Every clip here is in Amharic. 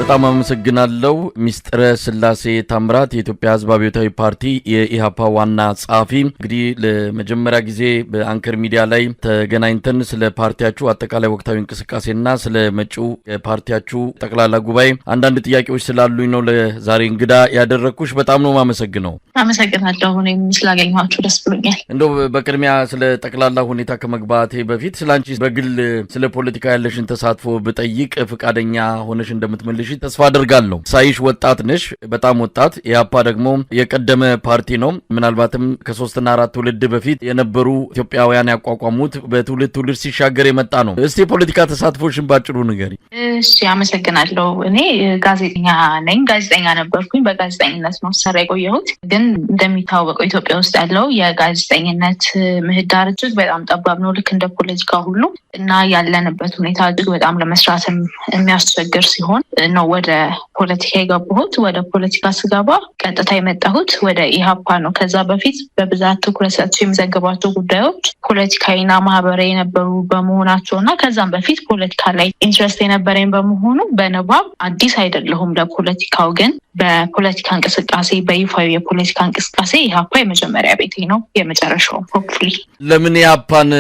በጣም አመሰግናለሁ ሚስተር ስላሴ ታምራት የኢትዮጵያ ሕዝብ አብዮታዊ ፓርቲ የኢሃፓ ዋና ጸሐፊ። እንግዲህ ለመጀመሪያ ጊዜ በአንከር ሚዲያ ላይ ተገናኝተን ስለ ፓርቲያችሁ አጠቃላይ ወቅታዊ እንቅስቃሴና ስለ መጪው ፓርቲያችሁ ጠቅላላ ጉባኤ አንዳንድ ጥያቄዎች ስላሉኝ ነው ለዛሬ እንግዳ ያደረኩሽ። በጣም ነው ማመሰግነው። አመሰግናለሁ። እኔም ስላገኘኋችሁ ደስ ብሎኛል። እንደው በቅድሚያ ስለ ጠቅላላ ሁኔታ ከመግባቴ በፊት ስላንቺ በግል ስለ ፖለቲካ ያለሽን ተሳትፎ ብጠይቅ ፈቃደኛ ሆነሽ እንደምትመልሺ ተስፋ አደርጋለሁ። ሳይሽ ወጣት ነሽ፣ በጣም ወጣት። ኢሃፓ ደግሞ የቀደመ ፓርቲ ነው። ምናልባትም ከ3 እና 4 ትውልድ በፊት የነበሩ ኢትዮጵያውያን ያቋቋሙት በትውልድ ሲሻገር የመጣ ነው። እስቲ የፖለቲካ ተሳትፎሽን ባጭሩ ንገሪ። እሺ፣ አመሰግናለሁ። እኔ ጋዜጠኛ ነኝ። ጋዜጠኛ ነበርኩኝ። በጋዜጠኝነት ነው ሰራ የቆየሁት። ግን እንደሚታወቀው ኢትዮጵያ ውስጥ ያለው የጋዜጠኝነት ምህዳር እጅግ በጣም ጠባብ ነው፣ ልክ እንደ ፖለቲካ ሁሉ እና ያለንበት ሁኔታ እጅግ በጣም ለመስራትም የሚያስቸግር ሲሆን ነው ወደ ፖለቲካ የገባሁት። ወደ ፖለቲካ ስገባ ቀጥታ የመጣሁት ወደ ኢሃፓ ነው። ከዛ በፊት በብዛት ትኩረት ሰጥቼ የሚዘግባቸው ጉዳዮች ፖለቲካዊና ማህበራዊ የነበሩ በመሆናቸው እና ከዛም በፊት ፖለቲካ ላይ ኢንትረስት የነበረኝ በመሆኑ በንባብ አዲስ አይደለሁም ለፖለቲካው። ግን በፖለቲካ እንቅስቃሴ በይፋዊ የፖለቲካ እንቅስቃሴ ኢሃፓ የመጀመሪያ ቤቴ ነው፣ የመጨረሻው ሆፕፉሊ። ለምን ኢሃፓን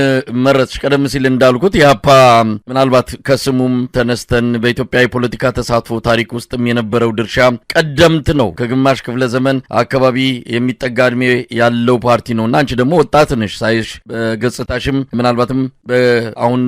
መረጥሽ? ቀደም ሲል እንዳልኩት ኢሃፓ ምናልባት ከስሙም ተነስተን በኢትዮጵያ የፖለቲካ ተሳትፎ ታሪክ ውስጥም የነበረው ድርሻ ቀደምት ነው። ከግማሽ ክፍለ ዘመን አካባቢ የሚጠጋ እድሜ ያለው ፓርቲ ነውና አንቺ ደግሞ ወጣት ነሽ። ሳይሽ በገጽታሽም ምናልባትም አሁን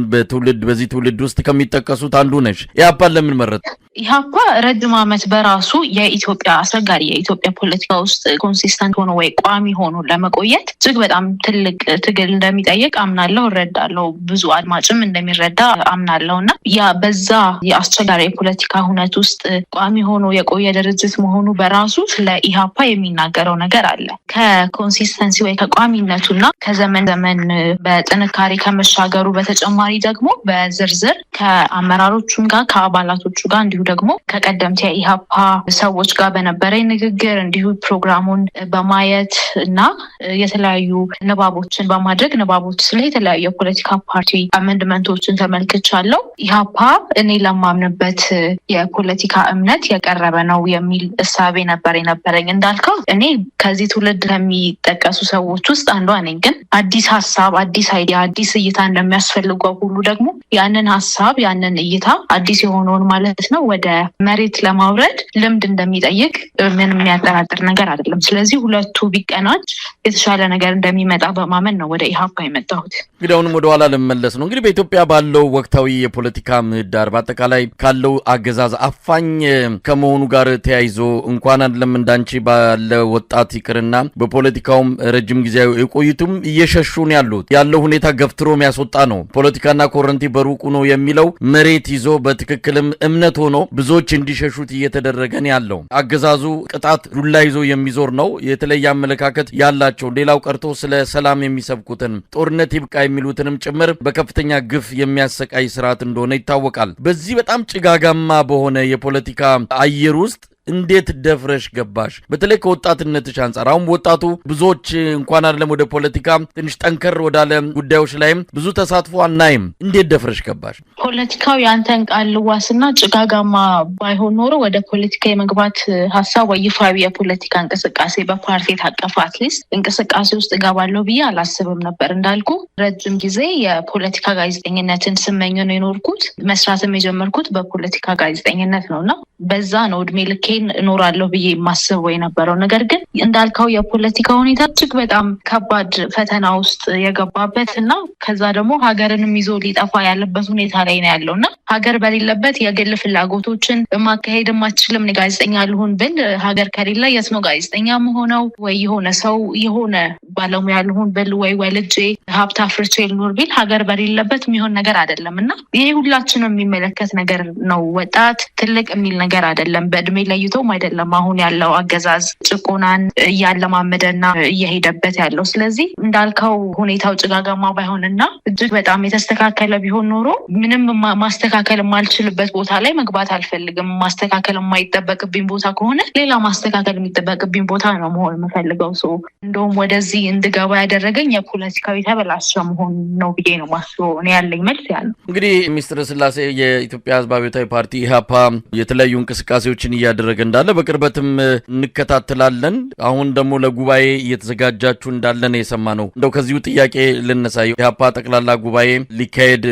በዚህ ትውልድ ውስጥ ከሚጠቀሱት አንዱ ነሽ። ኢሃፓን ለምን መረጥ? ኢሃፓ ረጅም ዓመት በራሱ የኢትዮጵያ አስቸጋሪ የኢትዮጵያ ፖለቲካ ውስጥ ኮንሲስተንት ሆኖ ወይ ቋሚ ሆኖ ለመቆየት እጅግ በጣም ትልቅ ትግል እንደሚጠይቅ አምናለሁ፣ እረዳለሁ። ብዙ አድማጭም እንደሚረዳ አምናለሁ። እና ያ በዛ የአስቸጋሪ የፖለቲካ ሁነት ውስጥ ቋሚ ሆኖ የቆየ ድርጅት መሆኑ በራሱ ስለ ኢሃፓ የሚናገረው ነገር አለ። ከኮንሲስተንሲ ወይ ከቋሚነቱና ከዘመን ዘመን በጥንካሬ ከመሻገሩ በተጨማሪ ደግሞ በዝርዝር ከአመራሮቹም ጋር ከአባላቶቹ ጋር እንዲሁ ደግሞ ከቀደምት የኢሃፓ ሰዎች ጋር በነበረኝ ንግግር እንዲሁ ፕሮግራሙን በማየት እና የተለያዩ ንባቦችን በማድረግ ንባቦች ስለ የተለያዩ የፖለቲካ ፓርቲ አመንድመንቶችን ተመልክቻለሁ። ኢሃፓ እኔ ለማምንበት የፖለቲካ እምነት የቀረበ ነው የሚል እሳቤ ነበረኝ። እንዳልከው እኔ ከዚህ ትውልድ ከሚጠቀሱ ሰዎች ውስጥ አንዷ ነኝ። ግን አዲስ ሀሳብ፣ አዲስ አይዲያ፣ አዲስ እይታ እንደሚያስፈልገው ሁሉ ደግሞ ያንን ሀሳብ ያንን እይታ አዲስ የሆነውን ማለት ነው ወደ መሬት ለማውረድ ልምድ እንደሚጠይቅ ምንም የሚያጠራጥር ነገር አይደለም። ስለዚህ ሁለቱ ቢቀናጅ የተሻለ ነገር እንደሚመጣ በማመን ነው ወደ ኢሃፓ የመጣሁት። እንግዲህ አሁንም ወደ ኋላ ልመለስ ነው። እንግዲህ በኢትዮጵያ ባለው ወቅታዊ የፖለቲካ ምህዳር በአጠቃላይ ካለው አገዛዝ አፋኝ ከመሆኑ ጋር ተያይዞ እንኳን አይደለም እንዳንቺ ባለ ወጣት ይቅርና በፖለቲካውም ረጅም ጊዜ የቆዩትም እየሸሹን ያለው ሁኔታ ገፍትሮ የሚያስወጣ ነው። ፖለቲካና ኮረንቲ በሩቁ ነው የሚለው መሬት ይዞ በትክክልም እምነት ሆኖ ብዙዎች እንዲሸሹት እየተደረገን ያለው አገዛዙ ቅጣት ዱላ ይዞ የሚዞር ነው። የተለየ አመለካከት ያላቸው ሌላው ቀርቶ ስለ ሰላም የሚሰብኩትን ጦርነት ይብቃ የሚሉትንም ጭምር በከፍተኛ ግፍ የሚያሰቃይ ስርዓት እንደሆነ ይታወቃል። በዚህ በጣም ጭጋጋማ በሆነ የፖለቲካ አየር ውስጥ እንዴት ደፍረሽ ገባሽ? በተለይ ከወጣትነትሽ አንጻር አሁን ወጣቱ ብዙዎች እንኳን አይደለም ወደ ፖለቲካ ትንሽ ጠንከር ወዳለ ጉዳዮች ላይም ብዙ ተሳትፎ አናይም። እንዴት ደፍረሽ ገባሽ? ፖለቲካው ያንተን ቃል ልዋስና ጭጋጋማ ባይሆን ኖሮ ወደ ፖለቲካ የመግባት ሀሳብ ወይ ይፋዊ የፖለቲካ እንቅስቃሴ በፓርቲ የታቀፈ አትሊስት እንቅስቃሴ ውስጥ እገባለሁ ብዬ አላስብም ነበር። እንዳልኩ ረጅም ጊዜ የፖለቲካ ጋዜጠኝነትን ስመኝ ነው የኖርኩት። መስራትም የጀመርኩት በፖለቲካ ጋዜጠኝነት ነውና በዛ ነው እድሜ ልኬ እኖራለሁ ብዬ የማስበው የነበረው። ነገር ግን እንዳልከው የፖለቲካ ሁኔታ እጅግ በጣም ከባድ ፈተና ውስጥ የገባበት እና ከዛ ደግሞ ሀገርንም ይዞ ሊጠፋ ያለበት ሁኔታ ላይ ነው ያለውና ሀገር በሌለበት የግል ፍላጎቶችን ማካሄድ የማትችልም ጋዜጠኛ ልሆን ብል ሀገር ከሌለ የት ነው ጋዜጠኛ መሆነው? ወይ የሆነ ሰው የሆነ ባለሙያ ልሆን ብል ወይ ወልጄ ሀብት አፍርቼ ልኖር ብል ሀገር በሌለበት የሚሆን ነገር አይደለም እና ይሄ ሁላችንም የሚመለከት ነገር ነው። ወጣት ትልቅ የሚል ነገር አይደለም። በእድሜ ላይ ተለይቶም አይደለም አሁን ያለው አገዛዝ ጭቆናን እያለማመደና እየሄደበት ያለው። ስለዚህ እንዳልከው ሁኔታው ጭጋጋማ ባይሆንና እጅግ በጣም የተስተካከለ ቢሆን ኖሮ ምንም ማስተካከል የማልችልበት ቦታ ላይ መግባት አልፈልግም። ማስተካከል የማይጠበቅብኝ ቦታ ከሆነ ሌላ ማስተካከል የሚጠበቅብኝ ቦታ ነው መሆን የምፈልገው። እንደውም ወደዚህ እንድገባ ያደረገኝ የፖለቲካዊ ተበላሸ መሆን ነው ብዬ ነው ማስበው። እኔ ያለኝ መልስ ያለው። እንግዲህ ሚኒስትር ስላሴ የኢትዮጵያ ህዝብ አብዮታዊ ፓርቲ ኢህአፓ የተለያዩ እንቅስቃሴዎችን እያደረገ እንዳለ በቅርበትም እንከታተላለን። አሁን ደግሞ ለጉባኤ እየተዘጋጃችሁ እንዳለ ነው የሰማነው። እንደው ከዚሁ ጥያቄ ልነሳ። ኢህአፓ ጠቅላላ ጉባኤ ሊካሄድ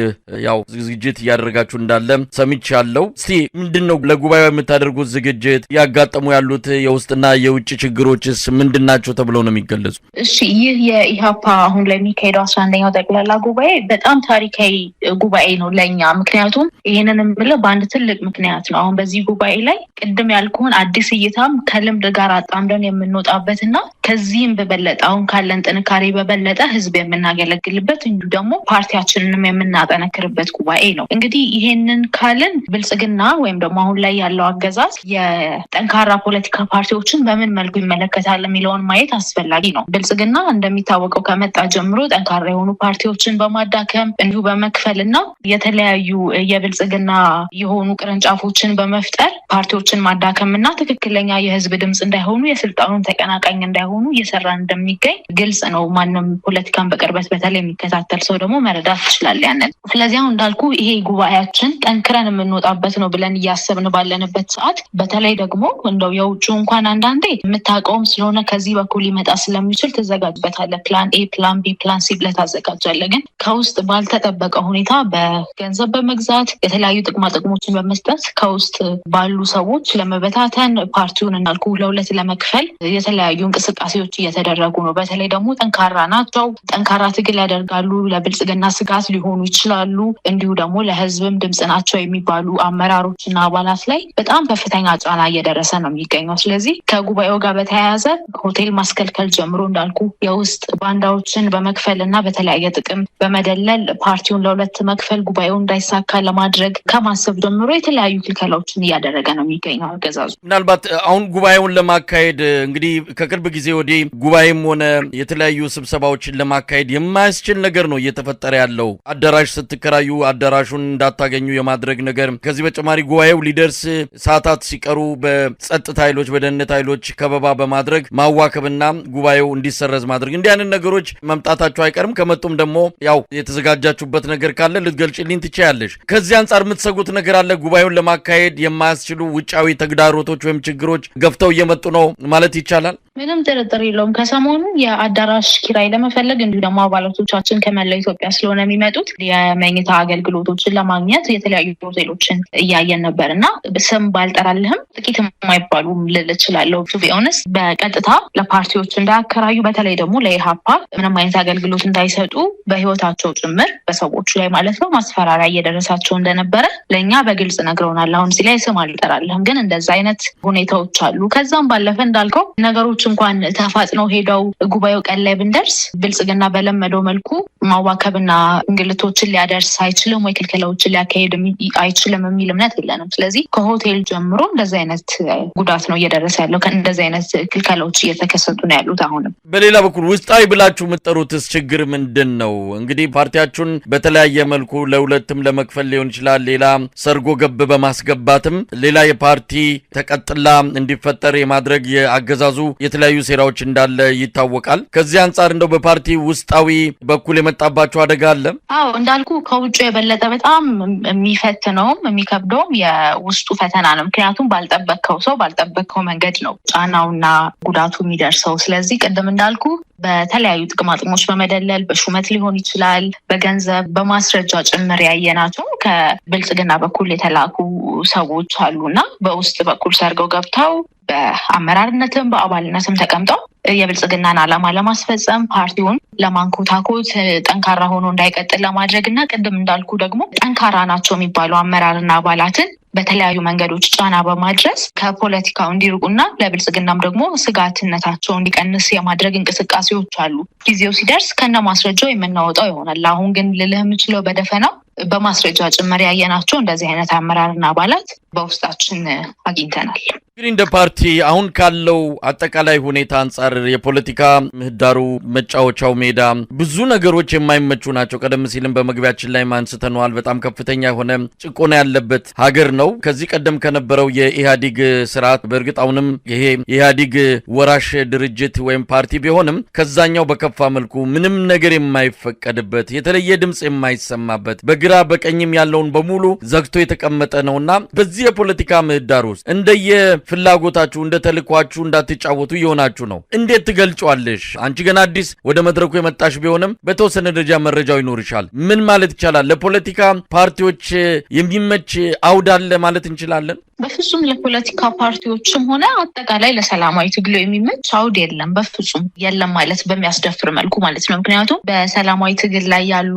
ያው ዝግጅት እያደረጋችሁ እንዳለ ሰምቻለሁ። እስቲ ምንድነው ለጉባኤው የምታደርጉት ዝግጅት? ያጋጠሙ ያሉት የውስጥና የውጭ ችግሮችስ ምንድናቸው ተብለው ነው የሚገለጹ? እሺ፣ ይህ የኢህአፓ አሁን ላይ የሚካሄደው 11ኛው ጠቅላላ ጉባኤ በጣም ታሪካዊ ጉባኤ ነው ለኛ። ምክንያቱም ይሄንን የምለው በአንድ ትልቅ ምክንያት ነው። አሁን በዚህ ጉባኤ ላይ ቅድም ያልኩህን አዲስ እይታም ከልምድ ጋር አጣምደን የምንወጣበትና ከዚህም በበለጠ አሁን ካለን ጥንካሬ በበለጠ ህዝብ የምናገለግልበት እንዲሁ ደግሞ ፓርቲያችንንም የምናጠነክርበት ጉባኤ ነው። እንግዲህ ይሄንን ካልን ብልጽግና ወይም ደግሞ አሁን ላይ ያለው አገዛዝ የጠንካራ ፖለቲካ ፓርቲዎችን በምን መልኩ ይመለከታል የሚለውን ማየት አስፈላጊ ነው። ብልጽግና እንደሚታወቀው ከመጣ ጀምሮ ጠንካራ የሆኑ ፓርቲዎችን በማዳከም እንዲሁ በመክፈልና የተለያዩ የብልጽግና የሆኑ ቅርንጫፎችን በመፍጠር ፓርቲዎችን ማዳከምና ትክክለኛ የህዝብ ድምጽ እንዳይሆኑ የስልጣኑን ተቀናቃኝ እንዳይሆኑ እየሰራ እንደሚገኝ ግልጽ ነው። ማንም ፖለቲካን በቅርበት በተለይ የሚከታተል ሰው ደግሞ መረዳት ይችላል ያንን። ስለዚህ አሁን እንዳልኩ ይሄ ጉባኤያችን ጠንክረን የምንወጣበት ነው ብለን እያሰብን ባለንበት ሰዓት በተለይ ደግሞ እንደው የውጭ እንኳን አንዳንዴ የምታውቀውም ስለሆነ ከዚህ በኩል ሊመጣ ስለሚችል ትዘጋጅበታለህ። ፕላን ኤ፣ ፕላን ቢ፣ ፕላን ሲ ብለህ ታዘጋጃለህ። ግን ከውስጥ ባልተጠበቀ ሁኔታ በገንዘብ በመግዛት የተለያዩ ጥቅማ ጥቅሞችን በመስጠት ከውስጥ ባሉ ሰዎች ለመበታተን ፓርቲውን እንዳልኩ ለሁለት ለመክፈል የተለያዩ እንቅስቃሴዎች እየተደረጉ ነው። በተለይ ደግሞ ጠንካራ ናቸው፣ ጠንካራ ትግል ያደርጋሉ፣ ለብልጽግና ስጋት ሊሆኑ ይችላሉ፣ እንዲሁ ደግሞ ለህዝብም ድምጽ ናቸው የሚባሉ አመራሮችና አባላት ላይ በጣም ከፍተኛ ጫና እየደረሰ ነው የሚገኘው። ስለዚህ ከጉባኤው ጋር በተያያዘ ሆቴል ማስከልከል ጀምሮ እንዳልኩ የውስጥ ባንዳዎችን በመክፈል እና በተለያየ ጥቅም በመደለል ፓርቲውን ለሁለት መክፈል ጉባኤው እንዳይሳካ ለማድረግ ከማሰብ ጀምሮ የተለያዩ ክልከላዎችን እያደረገ ነው የሚገኘው አገዛዙ። ምናልባት አሁን ጉባኤውን ለማካሄድ እንግዲህ ከቅርብ ጊዜ ወዲህ ጉባኤም ሆነ የተለያዩ ስብሰባዎችን ለማካሄድ የማያስችል ነገር ነው እየተፈጠረ ያለው። አዳራሽ ስትከራዩ አዳራሹን እንዳታገኙ የማድረግ ነገር። ከዚህ በተጨማሪ ጉባኤው ሊደርስ ሰዓታት ሲቀሩ በጸጥታ ኃይሎች በደህንነት ኃይሎች ከበባ በማድረግ ማዋከብና ጉባኤው እንዲሰረዝ ማድረግ። እንዲህ አይነት ነገሮች መምጣታቸው አይቀርም። ከመጡም ደግሞ ያው የተዘጋጃችሁበት ነገር ካለ ልትገልጭልኝ ትችያለሽ። ከዚህ አንጻር የምትሰጉት ነገር አለ? ጉባኤውን ለማካሄድ የማያስችሉ ውጫዊ ተግዳሮቶች ወይም ችግሮች ገፍተው እየመጡ ነው ማለት ይቻላል? ምንም ጥርጥር የለውም። ከሰሞኑ የአዳራሽ ኪራይ ለመፈለግ እንዲሁ ደግሞ አባላቶቻችን ከመላው ኢትዮጵያ ስለሆነ የሚመጡት የመኝታ አገልግሎቶችን ለማግኘት የተለያዩ ሆቴሎችን እያየን ነበር እና ስም ባልጠራልህም ጥቂት የማይባሉም ልል እችላለሁ። ቱ ቢ ኦነስት በቀጥታ ለፓርቲዎች እንዳያከራዩ በተለይ ደግሞ ለኢህአፓ ምንም አይነት አገልግሎት እንዳይሰጡ በህይወታቸው ጭምር በሰዎቹ ላይ ማለት ነው ማስፈራሪያ እየደረሳቸው እንደነበረ ለእኛ በግልጽ ነግረውናል። አሁን እዚህ ላይ ስም አልጠራልህም፣ ግን እንደዛ አይነት ሁኔታዎች አሉ። ከዛም ባለፈ እንዳልከው ነገሮች እንኳን ተፋጥነው ሄደው ጉባኤው ቀን ላይ ብንደርስ ብልጽግና በለመደው መልኩ ማዋከብና እንግልቶችን ሊያደርስ አይችልም ወይ ክልከላዎችን ሊያካሄድ አይችልም የሚል እምነት የለንም። ስለዚህ ከሆቴል ጀምሮ እንደዚህ አይነት ጉዳት ነው እየደረሰ ያለው። ከእንደዚህ አይነት ክልከላዎች እየተከሰቱ ነው ያሉት። አሁንም በሌላ በኩል ውስጣዊ ብላችሁ የምትጠሩትስ ችግር ምንድን ነው? እንግዲህ ፓርቲያችሁን በተለያየ መልኩ ለሁለትም ለመክፈል ሊሆን ይችላል፣ ሌላ ሰርጎ ገብ በማስገባትም ሌላ የፓርቲ ተቀጥላ እንዲፈጠር የማድረግ የአገዛዙ የተለያዩ ሴራዎች እንዳለ ይታወቃል። ከዚህ አንጻር እንደው በፓርቲ ውስጣዊ በኩል የመጣባቸው አደጋ አለ? አዎ እንዳልኩ ከውጭ የበለጠ በጣም የሚፈትነውም የሚከብደውም የውስጡ ፈተና ነው። ምክንያቱም ባልጠበቅከው ሰው ባልጠበቅከው መንገድ ነው ጫናውና ጉዳቱ የሚደርሰው። ስለዚህ ቅድም እንዳልኩ በተለያዩ ጥቅማጥቅሞች በመደለል በሹመት ሊሆን ይችላል፣ በገንዘብ በማስረጃ ጭምር ያየናቸው ከብልጽግና በኩል የተላኩ ሰዎች አሉና በውስጥ በኩል ሰርገው ገብተው በአመራርነትም በአባልነትም ተቀምጠው የብልጽግናን ዓላማ ለማስፈጸም ፓርቲውን ለማንኮታኮት ጠንካራ ሆኖ እንዳይቀጥል ለማድረግ እና ቅድም እንዳልኩ ደግሞ ጠንካራ ናቸው የሚባሉ አመራርና አባላትን በተለያዩ መንገዶች ጫና በማድረስ ከፖለቲካው እንዲርቁና ለብልጽግናም ደግሞ ስጋትነታቸው እንዲቀንስ የማድረግ እንቅስቃሴዎች አሉ። ጊዜው ሲደርስ ከነ ማስረጃው የምናወጣው ይሆናል። አሁን ግን ልልህ የምችለው በደፈናው በማስረጃ ጭምር ያየናቸው እንደዚህ አይነት አመራርና አባላት በውስጣችን አግኝተናል። እንግዲህ እንደ ፓርቲ አሁን ካለው አጠቃላይ ሁኔታ አንጻር የፖለቲካ ምህዳሩ መጫወቻው ሜዳ ብዙ ነገሮች የማይመቹ ናቸው። ቀደም ሲልም በመግቢያችን ላይ አንስተነዋል። በጣም ከፍተኛ የሆነ ጭቆና ያለበት ሀገር ነው። ከዚህ ቀደም ከነበረው የኢህአዴግ ስርዓት በእርግጥ አሁንም ይሄ የኢህአዴግ ወራሽ ድርጅት ወይም ፓርቲ ቢሆንም ከዛኛው በከፋ መልኩ ምንም ነገር የማይፈቀድበት የተለየ ድምጽ የማይሰማበት በግራ በቀኝም ያለውን በሙሉ ዘግቶ የተቀመጠ ነውና በዚህ የፖለቲካ ምህዳር ውስጥ እንደየ ፍላጎታችሁ እንደ ተልኳችሁ እንዳትጫወቱ እየሆናችሁ ነው። እንዴት ትገልጫለሽ? አንቺ ገና አዲስ ወደ መድረኩ የመጣሽ ቢሆንም በተወሰነ ደረጃ መረጃው ይኖርሻል። ምን ማለት ይቻላል? ለፖለቲካ ፓርቲዎች የሚመች አውድ አለ ማለት እንችላለን? በፍጹም ለፖለቲካ ፓርቲዎችም ሆነ አጠቃላይ ለሰላማዊ ትግሉ የሚመች አውድ የለም። በፍጹም የለም ማለት በሚያስደፍር መልኩ ማለት ነው። ምክንያቱም በሰላማዊ ትግል ላይ ያሉ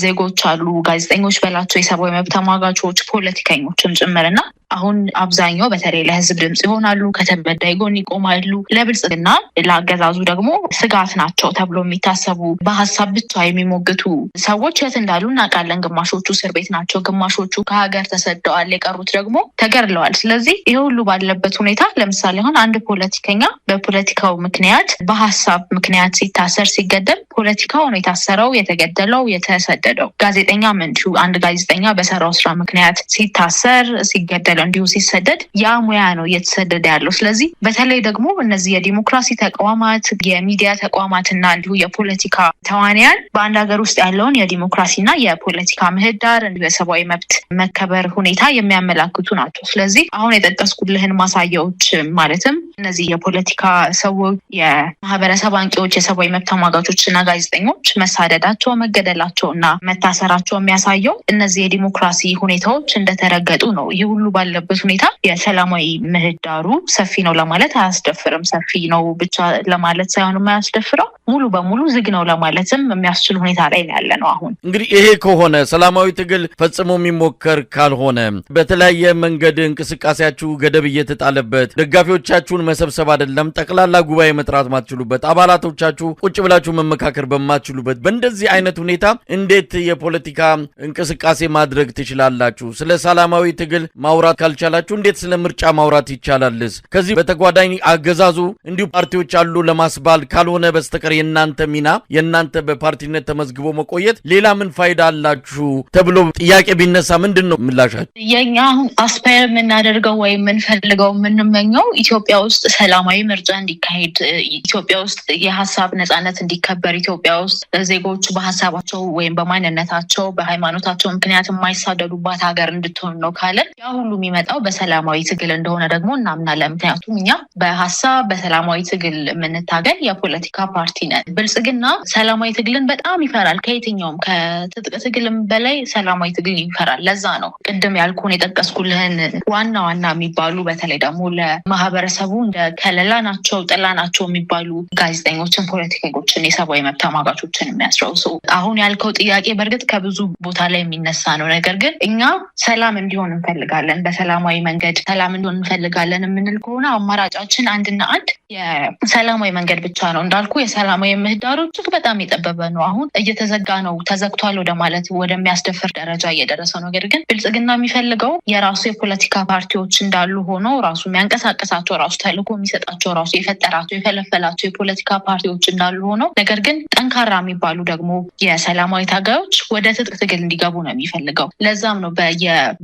ዜጎች አሉ፣ ጋዜጠኞች በላቸው፣ የሰብአዊ መብት ተሟጋቾች፣ ፖለቲከኞችም ጭምርና አሁን አብዛኛው በተለይ ለህዝብ ድምጽ ይሆናሉ፣ ከተበዳይ ጎን ይቆማሉ፣ ለብልጽግና ለአገዛዙ ደግሞ ስጋት ናቸው ተብሎ የሚታሰቡ በሀሳብ ብቻ የሚሞግቱ ሰዎች የት እንዳሉ እናውቃለን። ግማሾቹ እስር ቤት ናቸው፣ ግማሾቹ ከሀገር ተሰደዋል፣ የቀሩት ደግሞ ተገድለዋል። ስለዚህ ይህ ሁሉ ባለበት ሁኔታ ለምሳሌ አሁን አንድ ፖለቲከኛ በፖለቲካው ምክንያት በሀሳብ ምክንያት ሲታሰር ሲገደል ፖለቲካው ነው የታሰረው፣ የተገደለው፣ የተሰደደው። ጋዜጠኛም እንዲሁ አንድ ጋዜጠኛ በሰራው ስራ ምክንያት ሲታሰር ሲገደል እንዲሁ ሲሰደድ ያ ሙያ ነው እየተሰደደ ያለው። ስለዚህ በተለይ ደግሞ እነዚህ የዲሞክራሲ ተቋማት የሚዲያ ተቋማትና እንዲሁ የፖለቲካ ተዋንያን በአንድ ሀገር ውስጥ ያለውን የዲሞክራሲና የፖለቲካ ምህዳር እንዲሁ የሰብአዊ መብት መከበር ሁኔታ የሚያመላክቱ ናቸው። ስለዚህ አሁን የጠቀስኩልህን ማሳያዎች ማለትም እነዚህ የፖለቲካ ሰዎች፣ የማህበረሰብ አንቂዎች፣ የሰብአዊ መብት ተሟጋቾችና ጋዜጠኞች መሳደዳቸው፣ መገደላቸውና መታሰራቸው የሚያሳየው እነዚህ የዲሞክራሲ ሁኔታዎች እንደተረገጡ ነው። ይህ ሁሉ ባለበት ሁኔታ የሰላማዊ ምህዳሩ ሰፊ ነው ለማለት አያስደፍርም። ሰፊ ነው ብቻ ለማለት ሳይሆን የማያስደፍረው ሙሉ በሙሉ ዝግ ነው ለማለትም የሚያስችል ሁኔታ ላይ ያለ ነው። አሁን እንግዲህ ይሄ ከሆነ ሰላማዊ ትግል ፈጽሞ የሚሞከር ካልሆነ በተለያየ መንገድ እንቅስቃሴያችሁ ገደብ እየተጣለበት ደጋፊዎቻችሁን መሰብሰብ አይደለም ጠቅላላ ጉባኤ መጥራት ማትችሉበት አባላቶቻችሁ ቁጭ ብላችሁ መመካከር በማትችሉበት በእንደዚህ አይነት ሁኔታ እንዴት የፖለቲካ እንቅስቃሴ ማድረግ ትችላላችሁ? ስለ ሰላማዊ ትግል ማውራት ካልቻላችሁ እንዴት ስለ ምርጫ ማውራት ይቻላልስ? ከዚህ በተጓዳኝ አገዛዙ እንዲሁ ፓርቲዎች አሉ ለማስባል ካልሆነ በስተቀር የእናንተ ሚና የእናንተ በፓርቲነት ተመዝግቦ መቆየት ሌላ ምን ፋይዳ አላችሁ ተብሎ ጥያቄ ቢነሳ ምንድን ነው ምላሻችሁ? የኛ አሁን አስፓየር የምናደርገው ወይም የምንፈልገው የምንመኘው ኢትዮጵያ ውስጥ ሰላማዊ ምርጫ እንዲካሄድ፣ ኢትዮጵያ ውስጥ የሀሳብ ነጻነት እንዲከበር፣ ኢትዮጵያ ውስጥ ዜጎች በሀሳባቸው ወይም በማንነታቸው በሃይማኖታቸው ምክንያት የማይሳደዱባት ሀገር እንድትሆን ነው ካለን ያ ሁሉ የሚመጣው በሰላማዊ ትግል እንደሆነ ደግሞ እናምናለን። ምክንያቱም እኛ በሀሳብ በሰላማዊ ትግል የምንታገል የፖለቲካ ፓርቲ ነን። ብልጽግና ሰላማዊ ትግልን በጣም ይፈራል። ከየትኛውም ከትጥቅ ትግልም በላይ ሰላማዊ ትግል ይፈራል። ለዛ ነው ቅድም ያልኩን የጠቀስኩልህን ዋና ዋና የሚባሉ በተለይ ደግሞ ለማህበረሰቡ እንደ ከለላ ናቸው ጥላ ናቸው የሚባሉ ጋዜጠኞችን፣ ፖለቲከኞችን፣ የሰብአዊ መብት ተሟጋቾችን የሚያስረው ሰው አሁን ያልከው ጥያቄ በእርግጥ ከብዙ ቦታ ላይ የሚነሳ ነው። ነገር ግን እኛ ሰላም እንዲሆን እንፈልጋለን። በሰላማዊ መንገድ ሰላም እንዲሆን እንፈልጋለን የምንል ከሆነ አማራጫችን አንድና አንድ የሰላማዊ መንገድ ብቻ ነው። እንዳልኩ የሰላማዊ ምህዳሩ እጅግ በጣም የጠበበ ነው። አሁን እየተዘጋ ነው፣ ተዘግቷል ወደ ማለት ወደሚያስደፍር ደረጃ እየደረሰ ነው። ነገር ግን ብልጽግና የሚፈልገው የራሱ የፖለቲካ ፓርቲዎች እንዳሉ ሆኖ ራሱ የሚያንቀሳቀሳቸው ራሱ ተልዕኮ የሚሰጣቸው ራሱ የፈጠራቸው የፈለፈላቸው የፖለቲካ ፓርቲዎች እንዳሉ ሆኖ ነገር ግን ጠንካራ የሚባሉ ደግሞ የሰላማዊ ታጋዮች ወደ ትጥቅ ትግል እንዲገቡ ነው የሚፈልገው። ለዛም ነው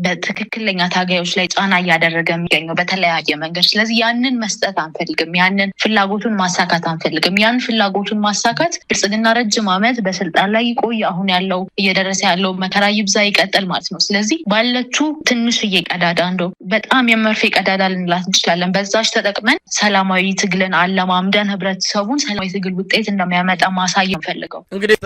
በትክክለኛ ታጋዮች ላይ ጫና እያደረገ የሚገኘው በተለያየ መንገድ። ስለዚህ ያንን መስጠት አንፈልግም፣ ያንን ፍላጎቱን ማሳካት አንፈልግም። ያን ፍላጎቱን ማሳካት ብልጽግና ረጅም ዓመት በስልጣን ላይ ይቆይ፣ አሁን ያለው እየደረሰ ያለው መከራ ይብዛ ይቀጥል ማለት ነው። ስለዚህ ባለችው ትንሽዬ ቀዳዳ እንደው በጣም የመርፌ ቀዳዳ ልንላት እንችላለን፣ በዛች ተጠቅመን ሰላማዊ ትግልን አለማምደን ህብረተሰቡን ሰላማዊ ትግል ውጤት እንደሚያመጣ ማሳየት እንፈልገው። እንግዲህ